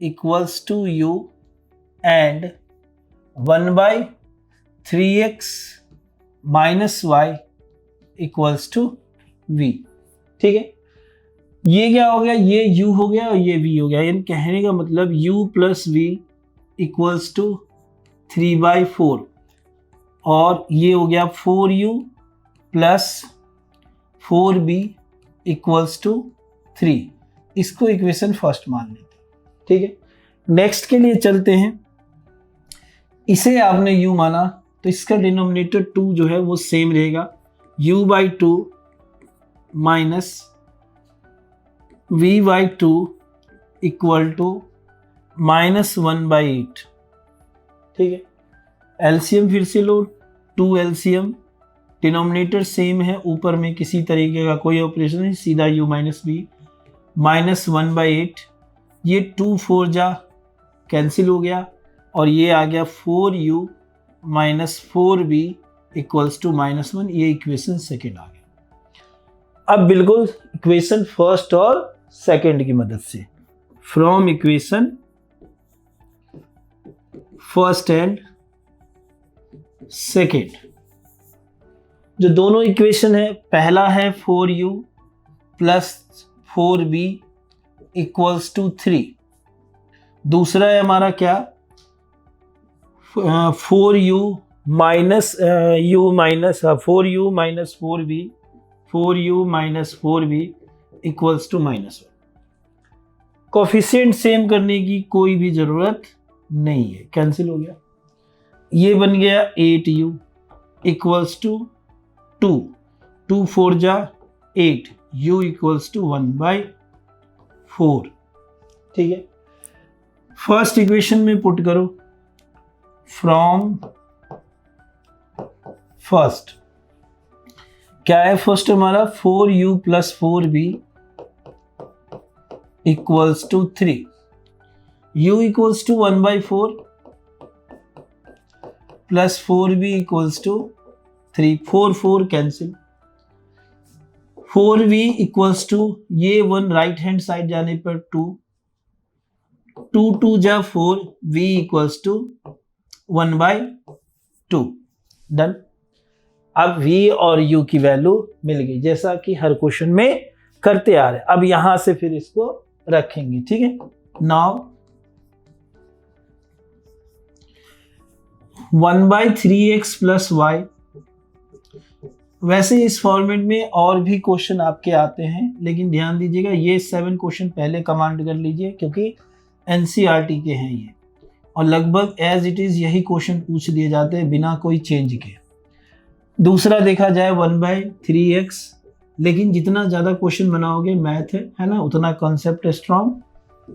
equals to u and 1/3x minus y equals to v, ठीक है। ये क्या हो गया, ये u हो गया और ये v हो गया। यानी कहने का मतलब u plus v equals to 3/4 और ये हो गया 4u plus 4b equals to 3। इसको इक्वेशन फर्स्ट मान लेते हैं, ठीक है। नेक्स्ट के लिए चलते हैं। इसे आपने u माना तो इसका डिनोमिनेटर 2 जो है वो सेम रहेगा, u/2 minus v/2 equal to -1/8, ठीक है। एलसीएम फिर से लो, 2 एलसीएम, डिनोमिनेटर सेम है, ऊपर में किसी तरीके का कोई ऑपरेशन नहीं, सीधा u माइनस b -1/8, ये 2 4 जा कैंसिल हो गया और ये आ गया 4u minus 4b equals to -1। ये इक्वेशन सेकेंड आ गया। अब बिल्कुल इक्वेशन फर्स्ट और सेकेंड की मदद से, from equation first and second, जो दोनों इक्वेशन है, पहला है 4u plus 4b equals to 3, दूसरा है हमारा क्या 4u minus 4b equals to -1। Coefficient same करने की कोई भी जरूरत नहीं है, कैंसिल हो गया। ये बन गया 8u इक्वल्स टू 2, 2 4 जा 8, u इक्वल्स टू 1/4, ठीक है। फर्स्ट इक्वेशन में पुट करो, फ्रॉम फर्स्ट क्या है, फर्स्ट हमारा 4u plus 4b equals to 3, u equals to 1/4 plus 4b equals to 3, 4 4 cancel, 4v equals to ये 1 राइट हैंड साइड जाने पर 2, 2 2 जा 4, v इक्वल्स टू 1/2, डन। अब v और u की वैल्यू मिल गई, जैसा कि हर क्वेश्चन में करते आ रहे। अब यहां से फिर इसको रखेंगे, ठीक है। नाउ 1/3x प्लस वाई, वैसे इस फॉर्मेट में और भी क्वेश्चन आपके आते हैं, लेकिन ध्यान दीजिएगा ये 7 क्वेश्चन पहले कमांड कर लीजिए क्योंकि एनसीईआरटी के हैं ये, और लगभग एज इट इज यही क्वेश्चन पूछ दिए जाते हैं बिना कोई चेंज के। दूसरा देखा जाए 1/3x, लेकिन जितना ज़्यादा क्वेश्चन बनाओगे मैथ है ना, उतना कॉन्सेप्ट स्ट्रॉन्ग,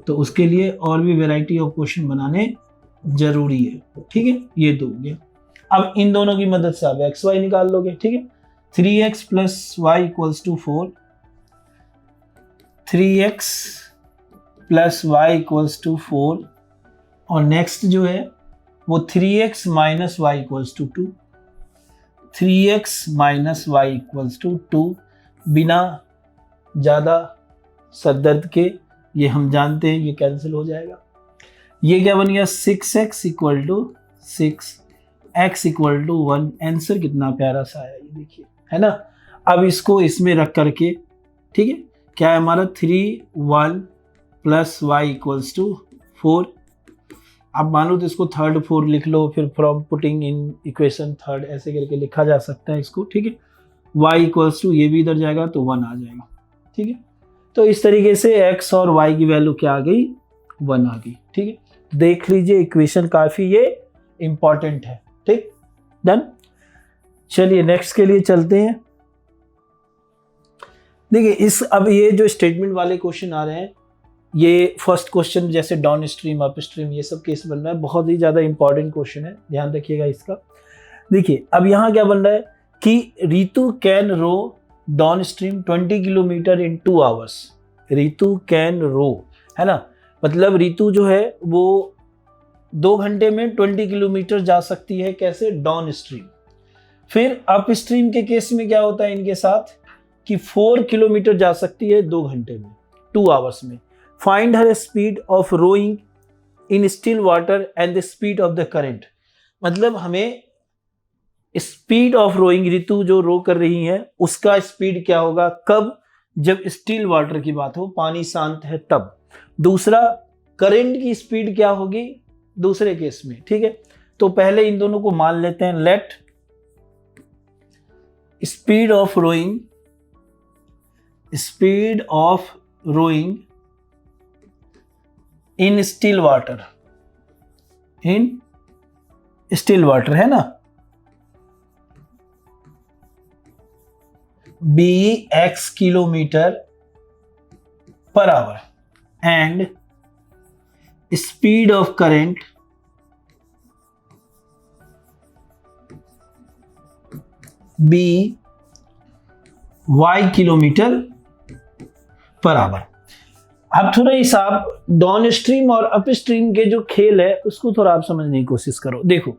तो उसके लिए और भी वैरायटी ऑफ क्वेश्चन बनाने जरूरी है, ठीक है। ये दो हो गया। अब इन दोनों की मदद से आप एक्स वाई निकाल लोगे, ठीक है। 3x plus y equals to 4, 3x plus y equals to 4 और नेक्स्ट जो है वो 3x minus y equals to 2, 3x minus y equals to 2, बिना ज़्यादा सरदर्द के ये हम जानते हैं ये कैंसिल हो जाएगा। ये क्या बन गया 6x equal to 6, x equal to 1। Answer कितना प्यारा सा आया ये देखिए, है ना। अब इसको इसमें रख करके, ठीक है, क्या है हमारा 3 1 प्लस वाई इक्वल्स टू 4। आप मानो तो इसको 3rd 4 लिख लो, फिर from putting in equation 3rd ऐसे करके लिखा जा सकता है इसको, ठीक है। y इक्वल्स टू ये भी इधर जाएगा तो 1 आ जाएगा, ठीक है। तो इस तरीके से x और y की वैल्यू क्या आ गई 1 आ गई, ठीक है। देख लीजिए इक्वेशन काफी ये इंपॉर्टेंट है, ठीक, डन। चलिए नेक्स्ट के लिए चलते हैं। देखिए इस अब ये जो स्टेटमेंट वाले क्वेश्चन आ रहे हैं, ये फर्स्ट क्वेश्चन जैसे डाउन स्ट्रीम अप स्ट्रीम ये सब केस बन रहा है, बहुत ही ज़्यादा इंपॉर्टेंट क्वेश्चन है, ध्यान रखिएगा इसका। देखिए अब यहाँ क्या बन रहा है कि Ritu can row downstream 20 kilometre in 2 hours. Ritu can row, है ना, मतलब रितु जो है वो 2 घंटे में 20 किलोमीटर जा सकती है, कैसे, डाउन स्ट्रीम। फिर अप स्ट्रीम के केस में क्या होता है इनके साथ कि 4 किलोमीटर जा सकती है 2 घंटे में, 2 आवर्स में। Find her speed of rowing in still water and the speed of the current. मतलब हमें स्पीड ऑफ रोइंग, ऋतु जो रो कर रही है उसका स्पीड क्या होगा, कब, जब स्टिल वाटर की बात हो, पानी शांत है तब। दूसरा करंट की स्पीड क्या होगी दूसरे केस में, ठीक है। तो पहले इन दोनों को मान लेते हैं। Let speed of rowing, speed of rowing in still water, in still water, है ना, bx kilometre per hour and speed of current by kilometre per hour. अब थोड़ा हिसाब डाउन स्ट्रीम और अप स्ट्रीम के जो खेल है उसको थोड़ा आप समझने की कोशिश करो। देखो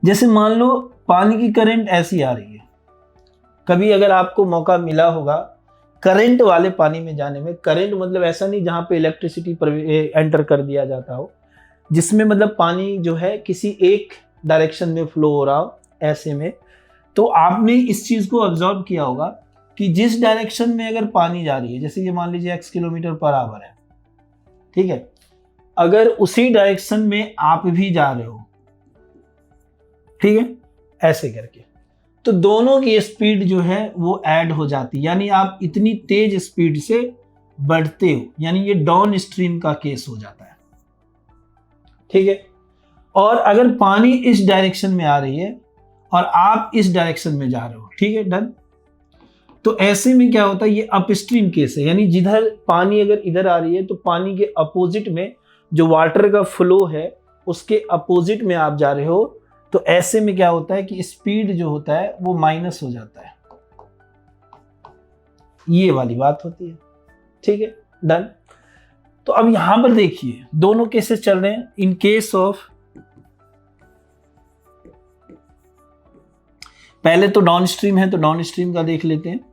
जैसे मान लो पानी की करंट ऐसी आ रही है, कभी अगर आपको मौका मिला होगा करंट वाले पानी में जाने में, करंट मतलब ऐसा नहीं जहां पे इलेक्ट्रिसिटी एंटर कर दिया जाता हो, जिसमें मतलब पानी जो है किसी एक डायरेक्शन में फ्लो हो रहा हो, ऐसे में। तो आपने इस चीज को ऑब्जर्व किया होगा कि जिस डायरेक्शन में अगर पानी जा रही है, जैसे ये मान लीजिए x किलोमीटर पर आवर है, ठीक है, अगर उसी डायरेक्शन में आप भी जा रहे हो, ठीक है, ऐसे करके, तो दोनों की स्पीड जो है वो ऐड हो जाती है, यानी आप इतनी तेज स्पीड से बढ़ते हो, यानी ये डाउन स्ट्रीम का केस हो जाता है, ठीक है। और अगर पानी इस डायरेक्शन में आ रही है और आप इस डायरेक्शन में जा रहे हो, ठीक है, डन। तो ऐसे में क्या होता है, ये अपस्ट्रीम केस है, यानी जिधर पानी अगर इधर आ रही है तो पानी के अपोजिट में जो वाटर का फ्लो है उसके अपोजिट में आप जा रहे हो, तो ऐसे में क्या होता है कि स्पीड जो होता है वो माइनस हो जाता है, ये वाली बात होती है, ठीक है, डन। तो अब यहां पर देखिए दोनों केसेस चल रहे हैं। इन केस ऑफ, पहले तो डाउन स्ट्रीम है तो डाउन स्ट्रीम का देख लेते हैं,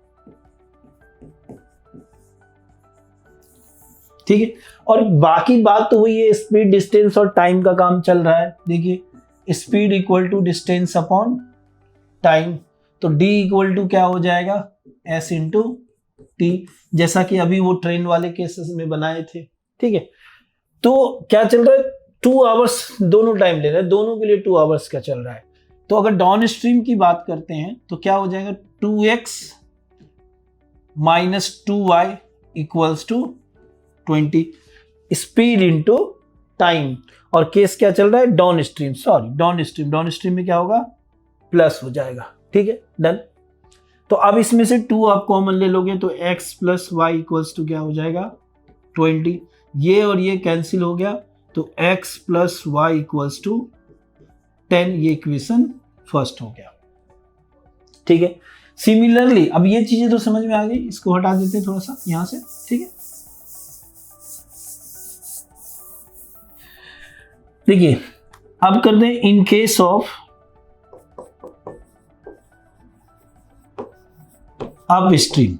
ठीक है। और बाकी बात तो वही है, स्पीड, डिस्टेंस और टाइम का काम चल रहा है। देखिए speed equal to distance upon time, तो d इक्वल टू क्या हो जाएगा s इंटू टी, जैसा कि अभी वो ट्रेन वाले केसेस में बनाए थे, ठीक है। तो क्या चल रहा है, 2 आवर्स दोनों टाइम ले रहे हैं, दोनों के लिए 2 आवर्स का चल रहा है। तो अगर डाउन स्ट्रीम की बात करते हैं तो क्या हो जाएगा 2x minus 2y equals to 20, speed into time. और केस क्या चल रहा है, downstream, sorry downstream, downstream में क्या होगा प्लस हो जाएगा, ठीक है, डन। तो अब इसमें से 2 आप कॉमन ले लोगे तो x plus y equals to क्या हो जाएगा 20, ये और ये कैंसिल हो गया तो x plus y equals to 10, ये इक्वेशन फर्स्ट हो गया, ठीक है। सिमिलरली अब ये चीजें तो समझ में आ गई, इसको हटा देते हैं थोड़ा सा यहां से, ठीक है। देखिए अब करते हैं in case of up stream.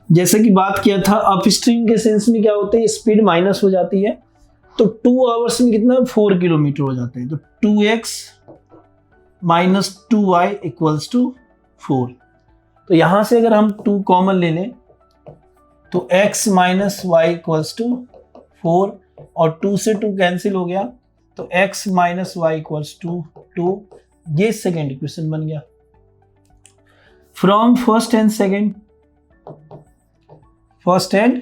जैसे कि बात किया था अप स्ट्रीम के सेंस में क्या होते हैं, स्पीड माइनस हो जाती है, तो 2 आवर्स में कितना 4 किलोमीटर हो जाते हैं, तो 2x minus 2y equals to 4। तो यहां से अगर हम 2 कॉमन ले लें तो x minus y equals to 4 और 2 से 2 कैंसिल हो गया तो x minus y equals to 2। ये सेकेंड इक्वेशन बन गया from first and second, first and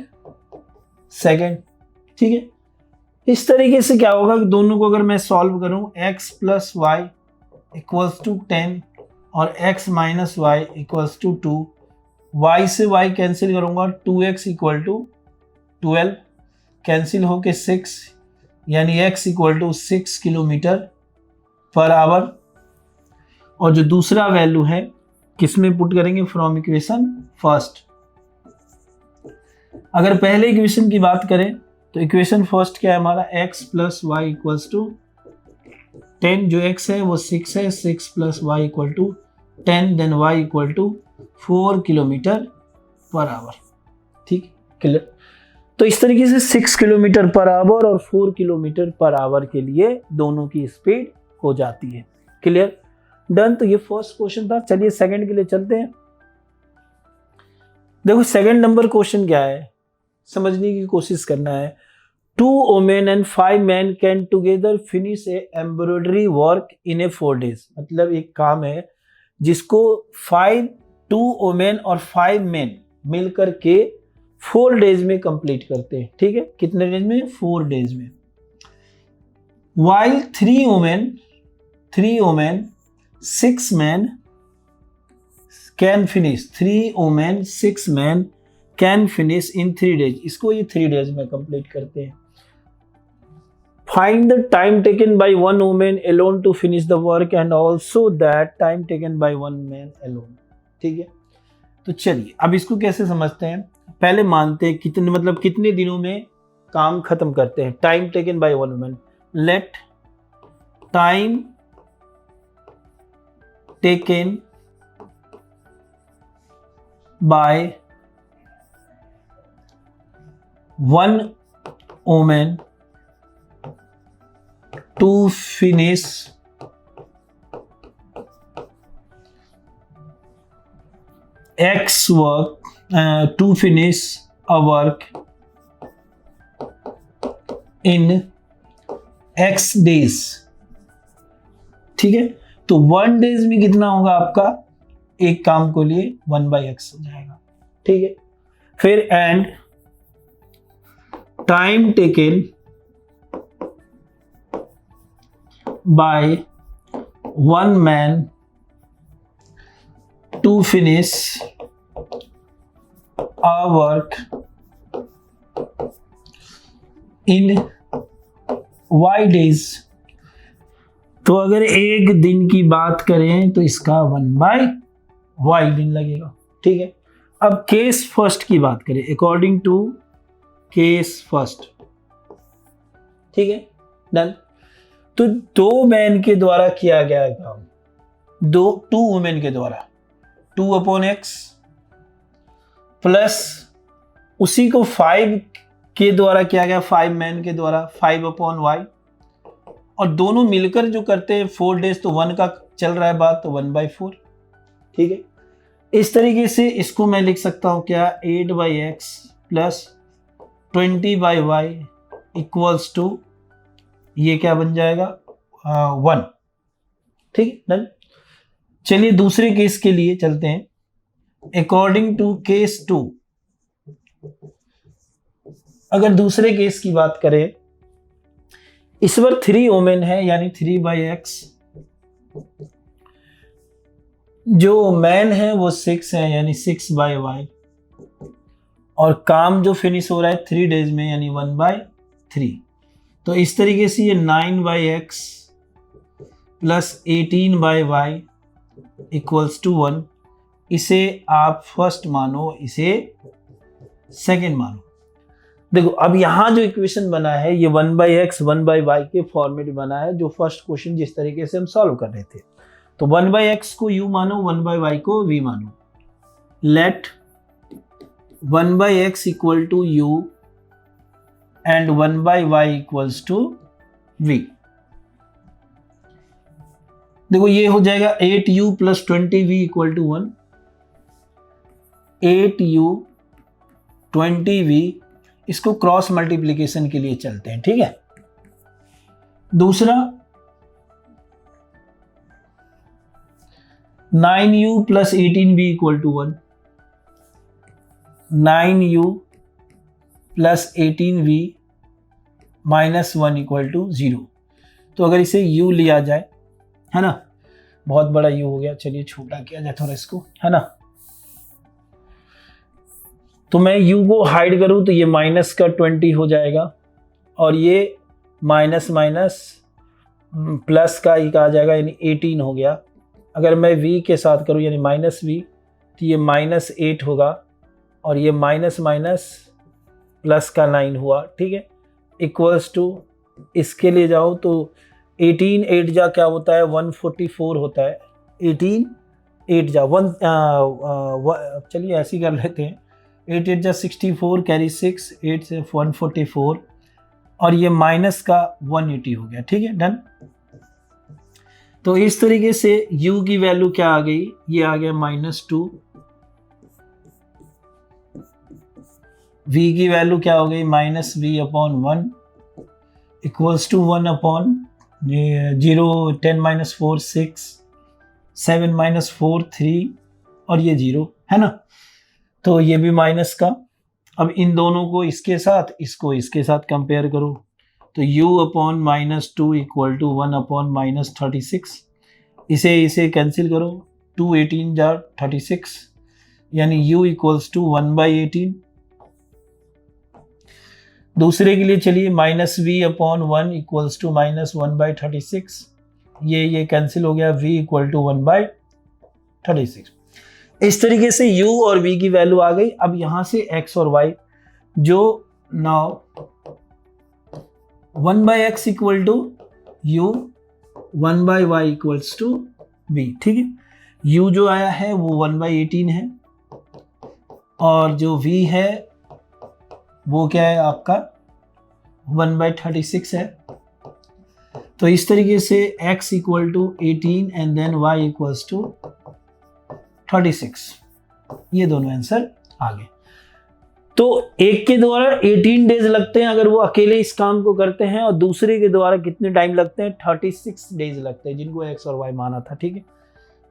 second. ठीक है, इस तरीके से क्या होगा कि दोनों को अगर मैं सॉल्व करूं x plus y equals to 10 और x minus y equals to 2, y से y कैंसिल करूंगा 2x इक्वल टू 12 कैंसिल होके 6 यानी x equal to 6 kilometre per hour. और जो दूसरा वैल्यू है किसमें पुट करेंगे, फ्रॉम इक्वेशन फर्स्ट। अगर पहले इक्वेशन की बात करें तो इक्वेशन फर्स्ट क्या है हमारा, x plus y equals to 10, जो x है वो 6 है, 6 plus y equal to 10, then y equal to 4 kilometre per hour. ठीक, क्लियर। तो इस तरीके से 6 किलोमीटर पर आवर और 4 किलोमीटर पर आवर के लिए दोनों की स्पीड हो जाती है। Clear, done. तो ये फर्स्ट क्वेश्चन था। चलिए सेकंड के लिए चलते हैं। देखो सेकंड नंबर क्वेश्चन क्या है, समझने की कोशिश करना है। 2 women and 5 men can together finish a embroidery work in a 4 days। मतलब एक काम है जिसको 2 women और 5 men मिलकर के 4 डेज में कंप्लीट करते हैं। ठीक है, कितने डेज में, 4 डेज में। While 3 women 6 men can finish, 3 women 6 men can finish in 3 days। इसको ये 3 डेज में कंप्लीट करते हैं। Find the time taken by 1 woman alone to finish the work and also that time taken by 1 man alone। ठीक है, तो चलिए अब इसको कैसे समझते हैं। पहले मानते हैं कितने, मतलब कितने दिनों में काम खत्म करते हैं। Time taken by 1 woman, let time taken by 1 woman to finish X work, to finish a work in X days। ठीक है, तो 1 डेज में कितना होगा आपका, एक काम को लिए 1/x हो जाएगा। ठीक है, फिर and time taken by 1 man to finish our work in y days। तो अगर एक दिन की बात करें तो इसका 1/y दिन लगेगा। ठीक है, अब केस फर्स्ट की बात करें, अकॉर्डिंग टू केस फर्स्ट। ठीक है, डन। तो 2 मैन के द्वारा किया गया काम, 2 वुमेन के द्वारा 2/x प्लस उसी को 5 के द्वारा किया गया, 5 मैन के द्वारा 5/y, और दोनों मिलकर जो करते हैं 4 डेज, तो 1 का चल रहा है बात, तो 1/4। ठीक है, इस तरीके से इसको मैं लिख सकता हूं क्या, 8/x plus 20/y equals to, ये क्या बन जाएगा 1। ठीक, डन। चलिए दूसरे केस के लिए चलते हैं। अकॉर्डिंग टू केस 2, अगर दूसरे केस की बात करें, इस बार 3 वोमेन है यानी 3/x, जो मैन है वो 6 है यानी 6/y, और काम जो फिनिश हो रहा है 3 डेज में यानी 1/3। तो इस तरीके से ये 9/x plus 18/y equals to 1। इसे आप फर्स्ट मानो, इसे सेकंड मानो। देखो अब यहाँ जो इक्वेशन बना है ये 1/x 1/y के फॉर्मेट बना है, जो फर्स्ट क्वेश्चन जिस तरीके से हम सॉल्व कर रहे थे। तो 1/x को u मानो, 1/y को v मानो। Let 1/x equal to u and 1/y equals to v। देखो ये हो जाएगा 8u plus 20v equal to 1। 8u 20v, इसको क्रॉस मल्टीप्लीकेशन के लिए चलते हैं, ठीक है। दूसरा 9u plus 18v equal to 1। 9u plus 18v minus 1 equal to 0। तो अगर इसे u लिया जाए, है ना, बहुत बड़ा u हो गया, चलिए छोटा किया जाए थोड़ा इसको, है ना। तो मैं u को हाइड करूं तो ये माइनस का 20 हो जाएगा, और ये माइनस माइनस प्लस का एक आ जाएगा, यानी 18 हो गया। अगर मैं v के साथ करूं यानी माइनस v, तो ये माइनस 8 होगा, और ये माइनस माइनस प्लस का 9 हुआ, ठीक है। इक्वल्स टू इसके लिए जाओ तो 18 8 जा क्या होता है, 144 होता है। 18 8 जा 1, चलिए ऐसे ही कर लेते हैं। 8 8 जा 64, कैरी 6, 8 से 144, और ये माइनस का 180 हो गया, ठीक है, डन। तो इस तरीके से u की वैल्यू क्या आ गई, ये आ गया -2। v की वैल्यू क्या हो गई, -v/1 इक्वल्स टू 1/0, 10 - 4 6, 7 - 4 3, और ये 0 है ना। तो ये भी माइनस का। अब इन दोनों को इसके साथ, इसको इसके साथ कंपेयर करो, तो u/-2 इक्वल टू 1/-36। इसे कैंसिल करो, 2 18 जा 36, यानी u इक्वल्स टू 1/18। दूसरे के लिए चलिए -v/1 इक्वल्स टू -1/36, ये कैंसिल हो गया, v इक्वल टू 1/36। इस तरीके से u और v की वैल्यू आ गई। अब यहां से x और y, जो now 1/x equal to u, 1/y equals to v, ठीक है। u जो आया है वो 1/18 है, और जो v है वो क्या है आपका 1/36 है। तो इस तरीके से x equal to 18 and then y equals to 36, ये दोनों आंसर आ गए। तो एक के द्वारा 18 डेज लगते हैं अगर वो अकेले इस काम को करते हैं, और दूसरे के द्वारा कितने टाइम लगते हैं, 36 डेज लगते हैं, जिनको x और y माना था, ठीक है।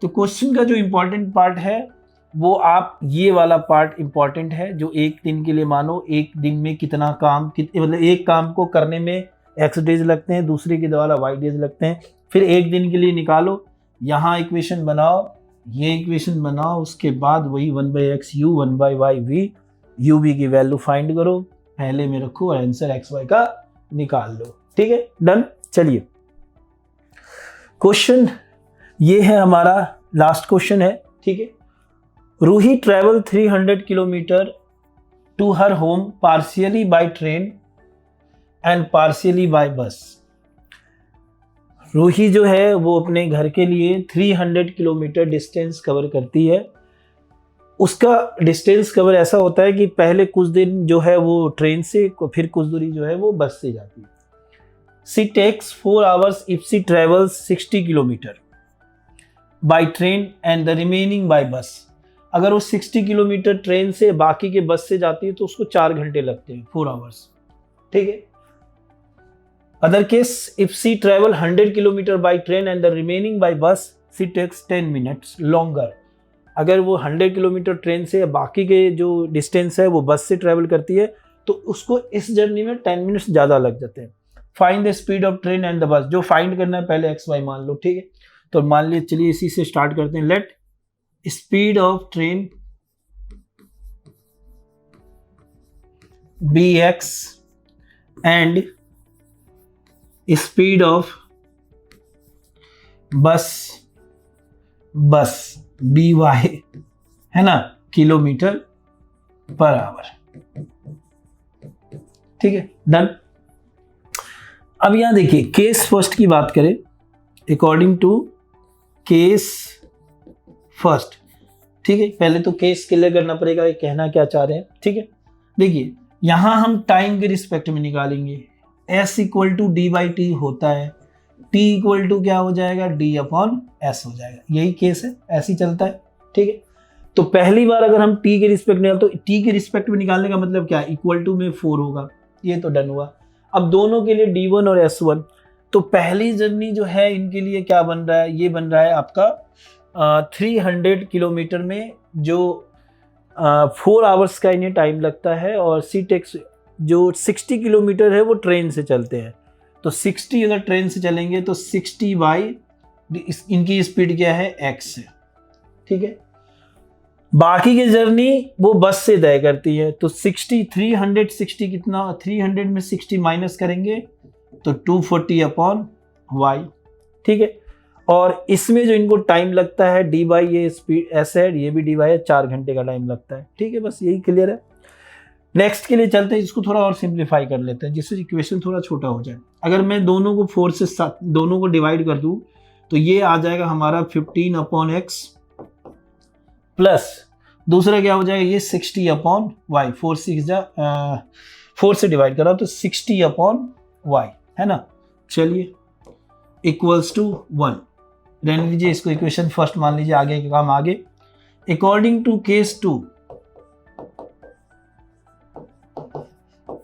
तो क्वेश्चन का जो इंपॉर्टेंट पार्ट है वो आप ये वाला पार्ट इंपॉर्टेंट है, जो एक दिन के लिए मानो एक दिन में कितना काम, मतलब एक काम को करने में x डेज लगते हैं, दूसरे के द्वारा y डेज लगते हैं। फिर एक दिन के लिए निकालो, यहाँ इक्वेशन बनाओ, ये इक्वेशन बनाओ, उसके बाद वही 1/x u 1/y v u v की वैल्यू फाइंड करो, पहले में रखो और आंसर x y का निकाल लो, ठीक है, डन। चलिए क्वेश्चन ये है हमारा, लास्ट क्वेश्चन है, ठीक है। Ruhi travel 300 kilometre to her home partially by train and partially by bus. Ruhi जो है वो अपने घर के लिए 300 किलोमीटर डिस्टेंस कवर करती है। उसका डिस्टेंस कवर ऐसा होता है कि पहले कुछ दिन जो है वो ट्रेन से, फिर कुछ दूरी जो है वो बस से जाती है। She takes 4 hours if she travels 60 kilometre by train and the remaining by bus. अगर वो 60 किलोमीटर ट्रेन से, बाकी के बस से जाती है, तो उसको 4 घंटे लगते हैं, 4 hours, ठीक है। Other case if she travel 100 kilometre by train and the remaining by bus, she takes 10 minutes longer. अगर वो 100 किलोमीटर ट्रेन से, बाकी के जो डिस्टेंस है वो बस से ट्रेवल करती है, तो उसको इस जर्नी में 10 मिनट्स ज़्यादा लग जाते हैं। Find the speed of train and the bus, जो फाइंड करना है पहले एक्स वाई मान लो, ठीक है। तो मान लीजिए, चलिए इसी से स्टार्ट करते हैं। Let speed of train be x and speed of bus be y, है ना, किलोमीटर पर आवर। ठीक है, डन। अब यहां देखिए केस फर्स्ट की बात करें, अकॉर्डिंग टू केस फर्स्ट, ठीक है, पहले तो केस क्लियर करना पड़ेगा, ये कहना क्या चाह रहे हैं, ठीक है। देखिए यहां हम टाइम के रिस्पेक्ट में निकालेंगे, s equal to d by t होता है, t इक्वल टू क्या हो जाएगा, d अपॉन एस हो जाएगा, यही केस है, ऐसे ही चलता है, ठीक है। तो पहली बार अगर हम t के रिस्पेक्ट में, तो t के रिस्पेक्ट में निकालने का मतलब क्या है, इक्वल टू में 4 होगा, ये तो डन हुआ। अब दोनों के लिए d1 और s1, तो पहली जर्नी जो है इनके लिए क्या बन रहा है, ये बन रहा है आपका 300 किलोमीटर में, जो 4 आवर्स का इन्हें टाइम लगता है, और सी टेक्स जो 60 किलोमीटर है वो ट्रेन से चलते हैं, तो 60 अगर ट्रेन से चलेंगे तो 60 बाई इनकी स्पीड क्या है, x है, ठीक है। बाकी की जर्नी वो बस से तय करती है, तो 360 कितना, 300 में 60 माइनस करेंगे तो 240 अपॉन y, ठीक है। और इसमें जो इनको टाइम लगता है डी बाई ये स्पीड एस है, ये भी डी बाई है, 4 घंटे का टाइम लगता है, ठीक है, बस यही क्लियर है। नेक्स्ट के लिए चलते हैं, इसको थोड़ा और सिंप्लीफाई कर लेते हैं जिससे इक्वेशन थोड़ा छोटा हो जाए। अगर मैं दोनों को 4 से 7 दोनों को डिवाइड कर दूं तो ये आ जाएगा हमारा 15 अपॉन एक्स, प्लस दूसरा क्या हो जाएगा, ये 60 अपॉन वाई, 4 से डिवाइड करा तो 60 अपॉन वाई, है ना। चलिए इक्वल्स टू 1, रहने दीजिए इसको, इक्वेशन फर्स्ट मान लीजिए, आगे का काम आगे। अकॉर्डिंग टू केस 2,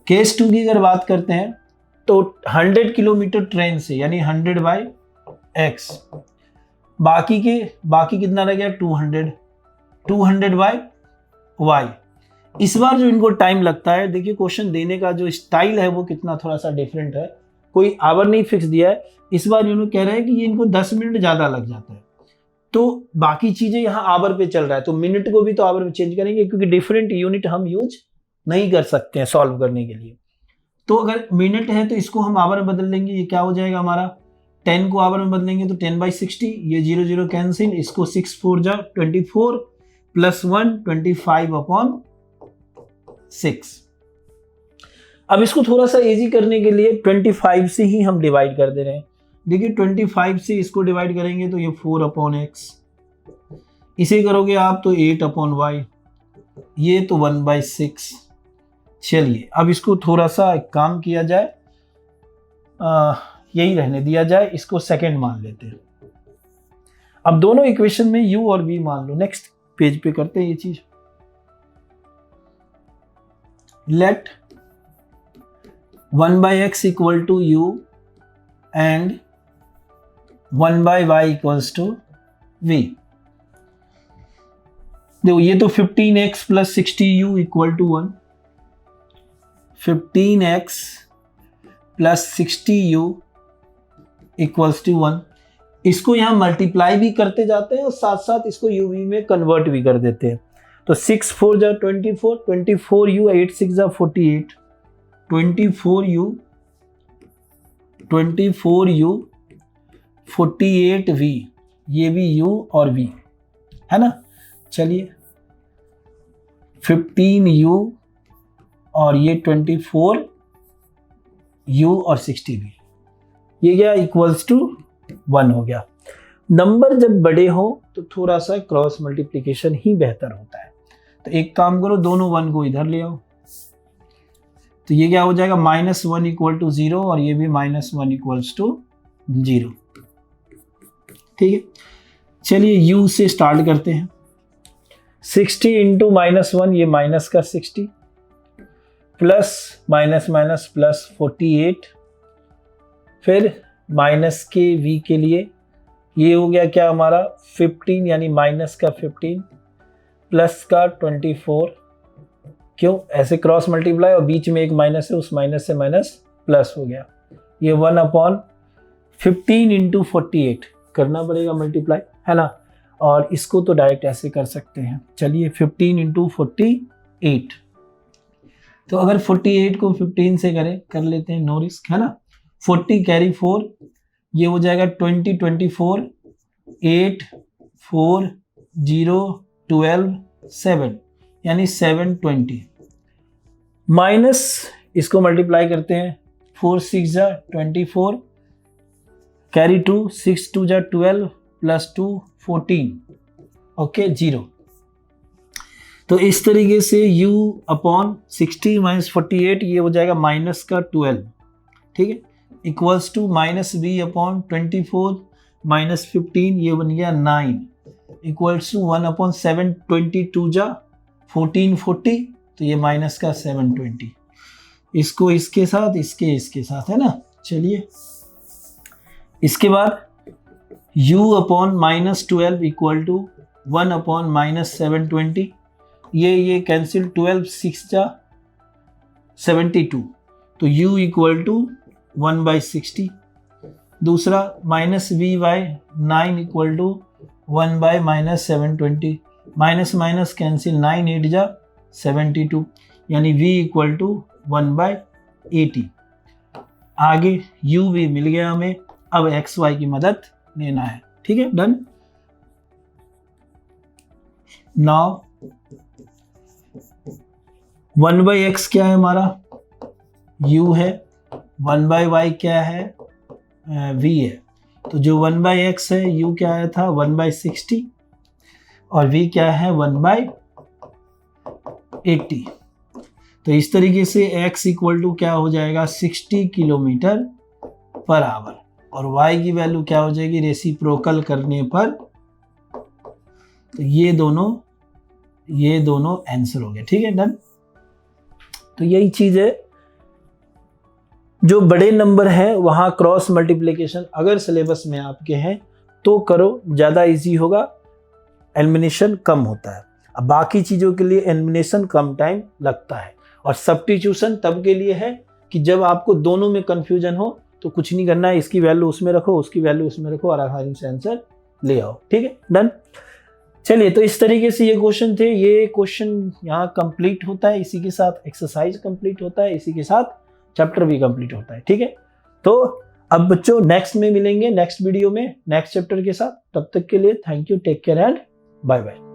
केस 2 की अगर बात करते हैं तो 100 किलोमीटर ट्रेन से, यानी 100 बाई एक्स, बाकी कितना रह गया, 200 बाई वाई। इस बार जो इनको टाइम लगता है, देखिए क्वेश्चन देने का जो स्टाइल है वो कितना थोड़ा सा डिफरेंट है, कोई आवर नहीं फिक्स दिया है, इस बार इन्होंने कह रहे हैं कि ये इनको 10 मिनट ज़्यादा लग जाता है, तो बाकी चीज़ें यहाँ आवर पे चल रहा है, तो मिनट को भी तो आवर में चेंज करेंगे, क्योंकि डिफरेंट यूनिट हम यूज नहीं कर सकते हैं सॉल्व करने के लिए। तो अगर मिनट है तो इसको हम आवर में बदल लेंगे, ये क्या हो जाएगा हमारा, 10 को आवर में बदलेंगे तो 10 बाई 60, ये 0 0 कैंसिल, इसको 6 4 जा 24 प्लस 1 25 अपॉन 6। अब इसको थोड़ा सा इजी करने के लिए 25 से ही हम डिवाइड कर दे रहे हैं। देखिए 25 से इसको डिवाइड करेंगे तो ये 4 अपॉन एक्स, इसे करोगे आप तो 8 अपॉन वाई, ये तो 1 बाई 6। चलिए अब इसको थोड़ा सा एक काम किया जाए, यही रहने दिया जाए, इसको सेकंड मान लेते हैं। अब दोनों इक्वेशन में u और v मान लो, नेक्स्ट पेज पे करते हैं ये चीज। Let 1 by x equal to u and 1 by y equals to v। देखो ये तो 15x प्लस 60u इक्वल टू 1, 15x प्लस 60u इक्वल्स टू 1। इसको यहाँ मल्टीप्लाई भी करते जाते हैं और साथ साथ इसको uv में कन्वर्ट भी कर देते हैं, तो 6 4 जा 24, 24u 8 6 जा 48, 24u 48v, ये भी u और v है ना। चलिए 15u और ये 24u और 60v, ये क्या इक्वल्स टू 1 हो गया। नंबर जब बड़े हो तो थोड़ा सा क्रॉस मल्टीप्लिकेशन ही बेहतर होता है, तो एक काम करो, दोनों 1 को इधर ले आओ, तो ये क्या हो जाएगा, -1 इक्वल टू 0 और ये भी -1 इक्वल्स टू 0, ठीक है। चलिए u से स्टार्ट करते हैं, 60 इंटू -1, ये माइनस का 60 प्लस माइनस माइनस प्लस 48, फिर माइनस के v के लिए ये हो गया क्या हमारा 15, यानी माइनस का 15 प्लस का 24, क्यों ऐसे क्रॉस मल्टीप्लाई और बीच में एक माइनस है, उस माइनस से माइनस प्लस हो गया, ये 1 अपॉन 15 इंटू 48 करना पड़ेगा मल्टीप्लाई, है ना। और इसको तो डायरेक्ट ऐसे कर सकते हैं, चलिए 15 इंटू 48, तो अगर 48 को 15 से कर लेते हैं, नो रिस्क, है ना। 40 कैरी 4, ये हो जाएगा 20 24 8 4 0 12 7, यानी 720 माइनस इसको मल्टीप्लाई करते हैं, 4 6 जा 24, कैरी 2, 6 2 जा 12 प्लस 2 14, ओके 0। तो इस तरीके से u अपॉन 60 माइनस 48 ये हो जाएगा माइनस का 12, ठीक है, equals to minus v upon 24 minus 15 ये बन गया 9, इक्वल्स टू 1 अपॉन 7 22 जा 14 40, तो ये माइनस का 720, इसको इसके साथ इसके साथ है ना। चलिए इसके बाद u upon minus 12 equal to 1 upon minus 720, ये कैंसिल, 12 6 जा 72, तो u इक्वल टू 1/60। दूसरा minus v by 9 equal to 1 minus 720, minus minus cancel, 9 8 जा 72, यानी v इक्वल टू 1/80। आगे u भी मिल गया हमें, अब एक्स वाई की मदद लेना है, ठीक है, डन। नाउ 1/x क्या है हमारा, u है, 1/y क्या है, v है। तो जो 1/x है, u क्या आया था 1/60 और v क्या है 1/80। तो इस तरीके से x इक्वल टू क्या हो जाएगा 60 किलोमीटर पर आवर, और y की वैल्यू क्या हो जाएगी रेसिप्रोकल करने पर, तो ये दोनों आंसर हो गए, ठीक है, डन। तो यही चीज है, जो बड़े नंबर है वहां क्रॉस मल्टीप्लिकेशन अगर सिलेबस में आपके हैं तो करो, ज़्यादा इजी होगा, एलिमिनेशन कम होता है। अब बाकी चीज़ों के लिए एलिमिनेशन कम टाइम लगता है, और सब्स्टिट्यूशन तब के लिए है कि जब आपको दोनों में कंफ्यूजन हो, तो कुछ नहीं करना है, इसकी वैल्यू उसमें रखो, उसकी वैल्यू उसमें रखो और आसानी से आंसर ले आओ, ठीक है, डन। चलिए, तो इस तरीके से ये क्वेश्चन थे, ये क्वेश्चन यहाँ कंप्लीट होता है, इसी के साथ एक्सरसाइज कंप्लीट होता है, इसी के साथ चैप्टर भी कंप्लीट होता है, ठीक है। तो अब बच्चों नेक्स्ट में मिलेंगे, नेक्स्ट वीडियो में नेक्स्ट चैप्टर के साथ, तब तक के लिए thank you, take care and bye bye.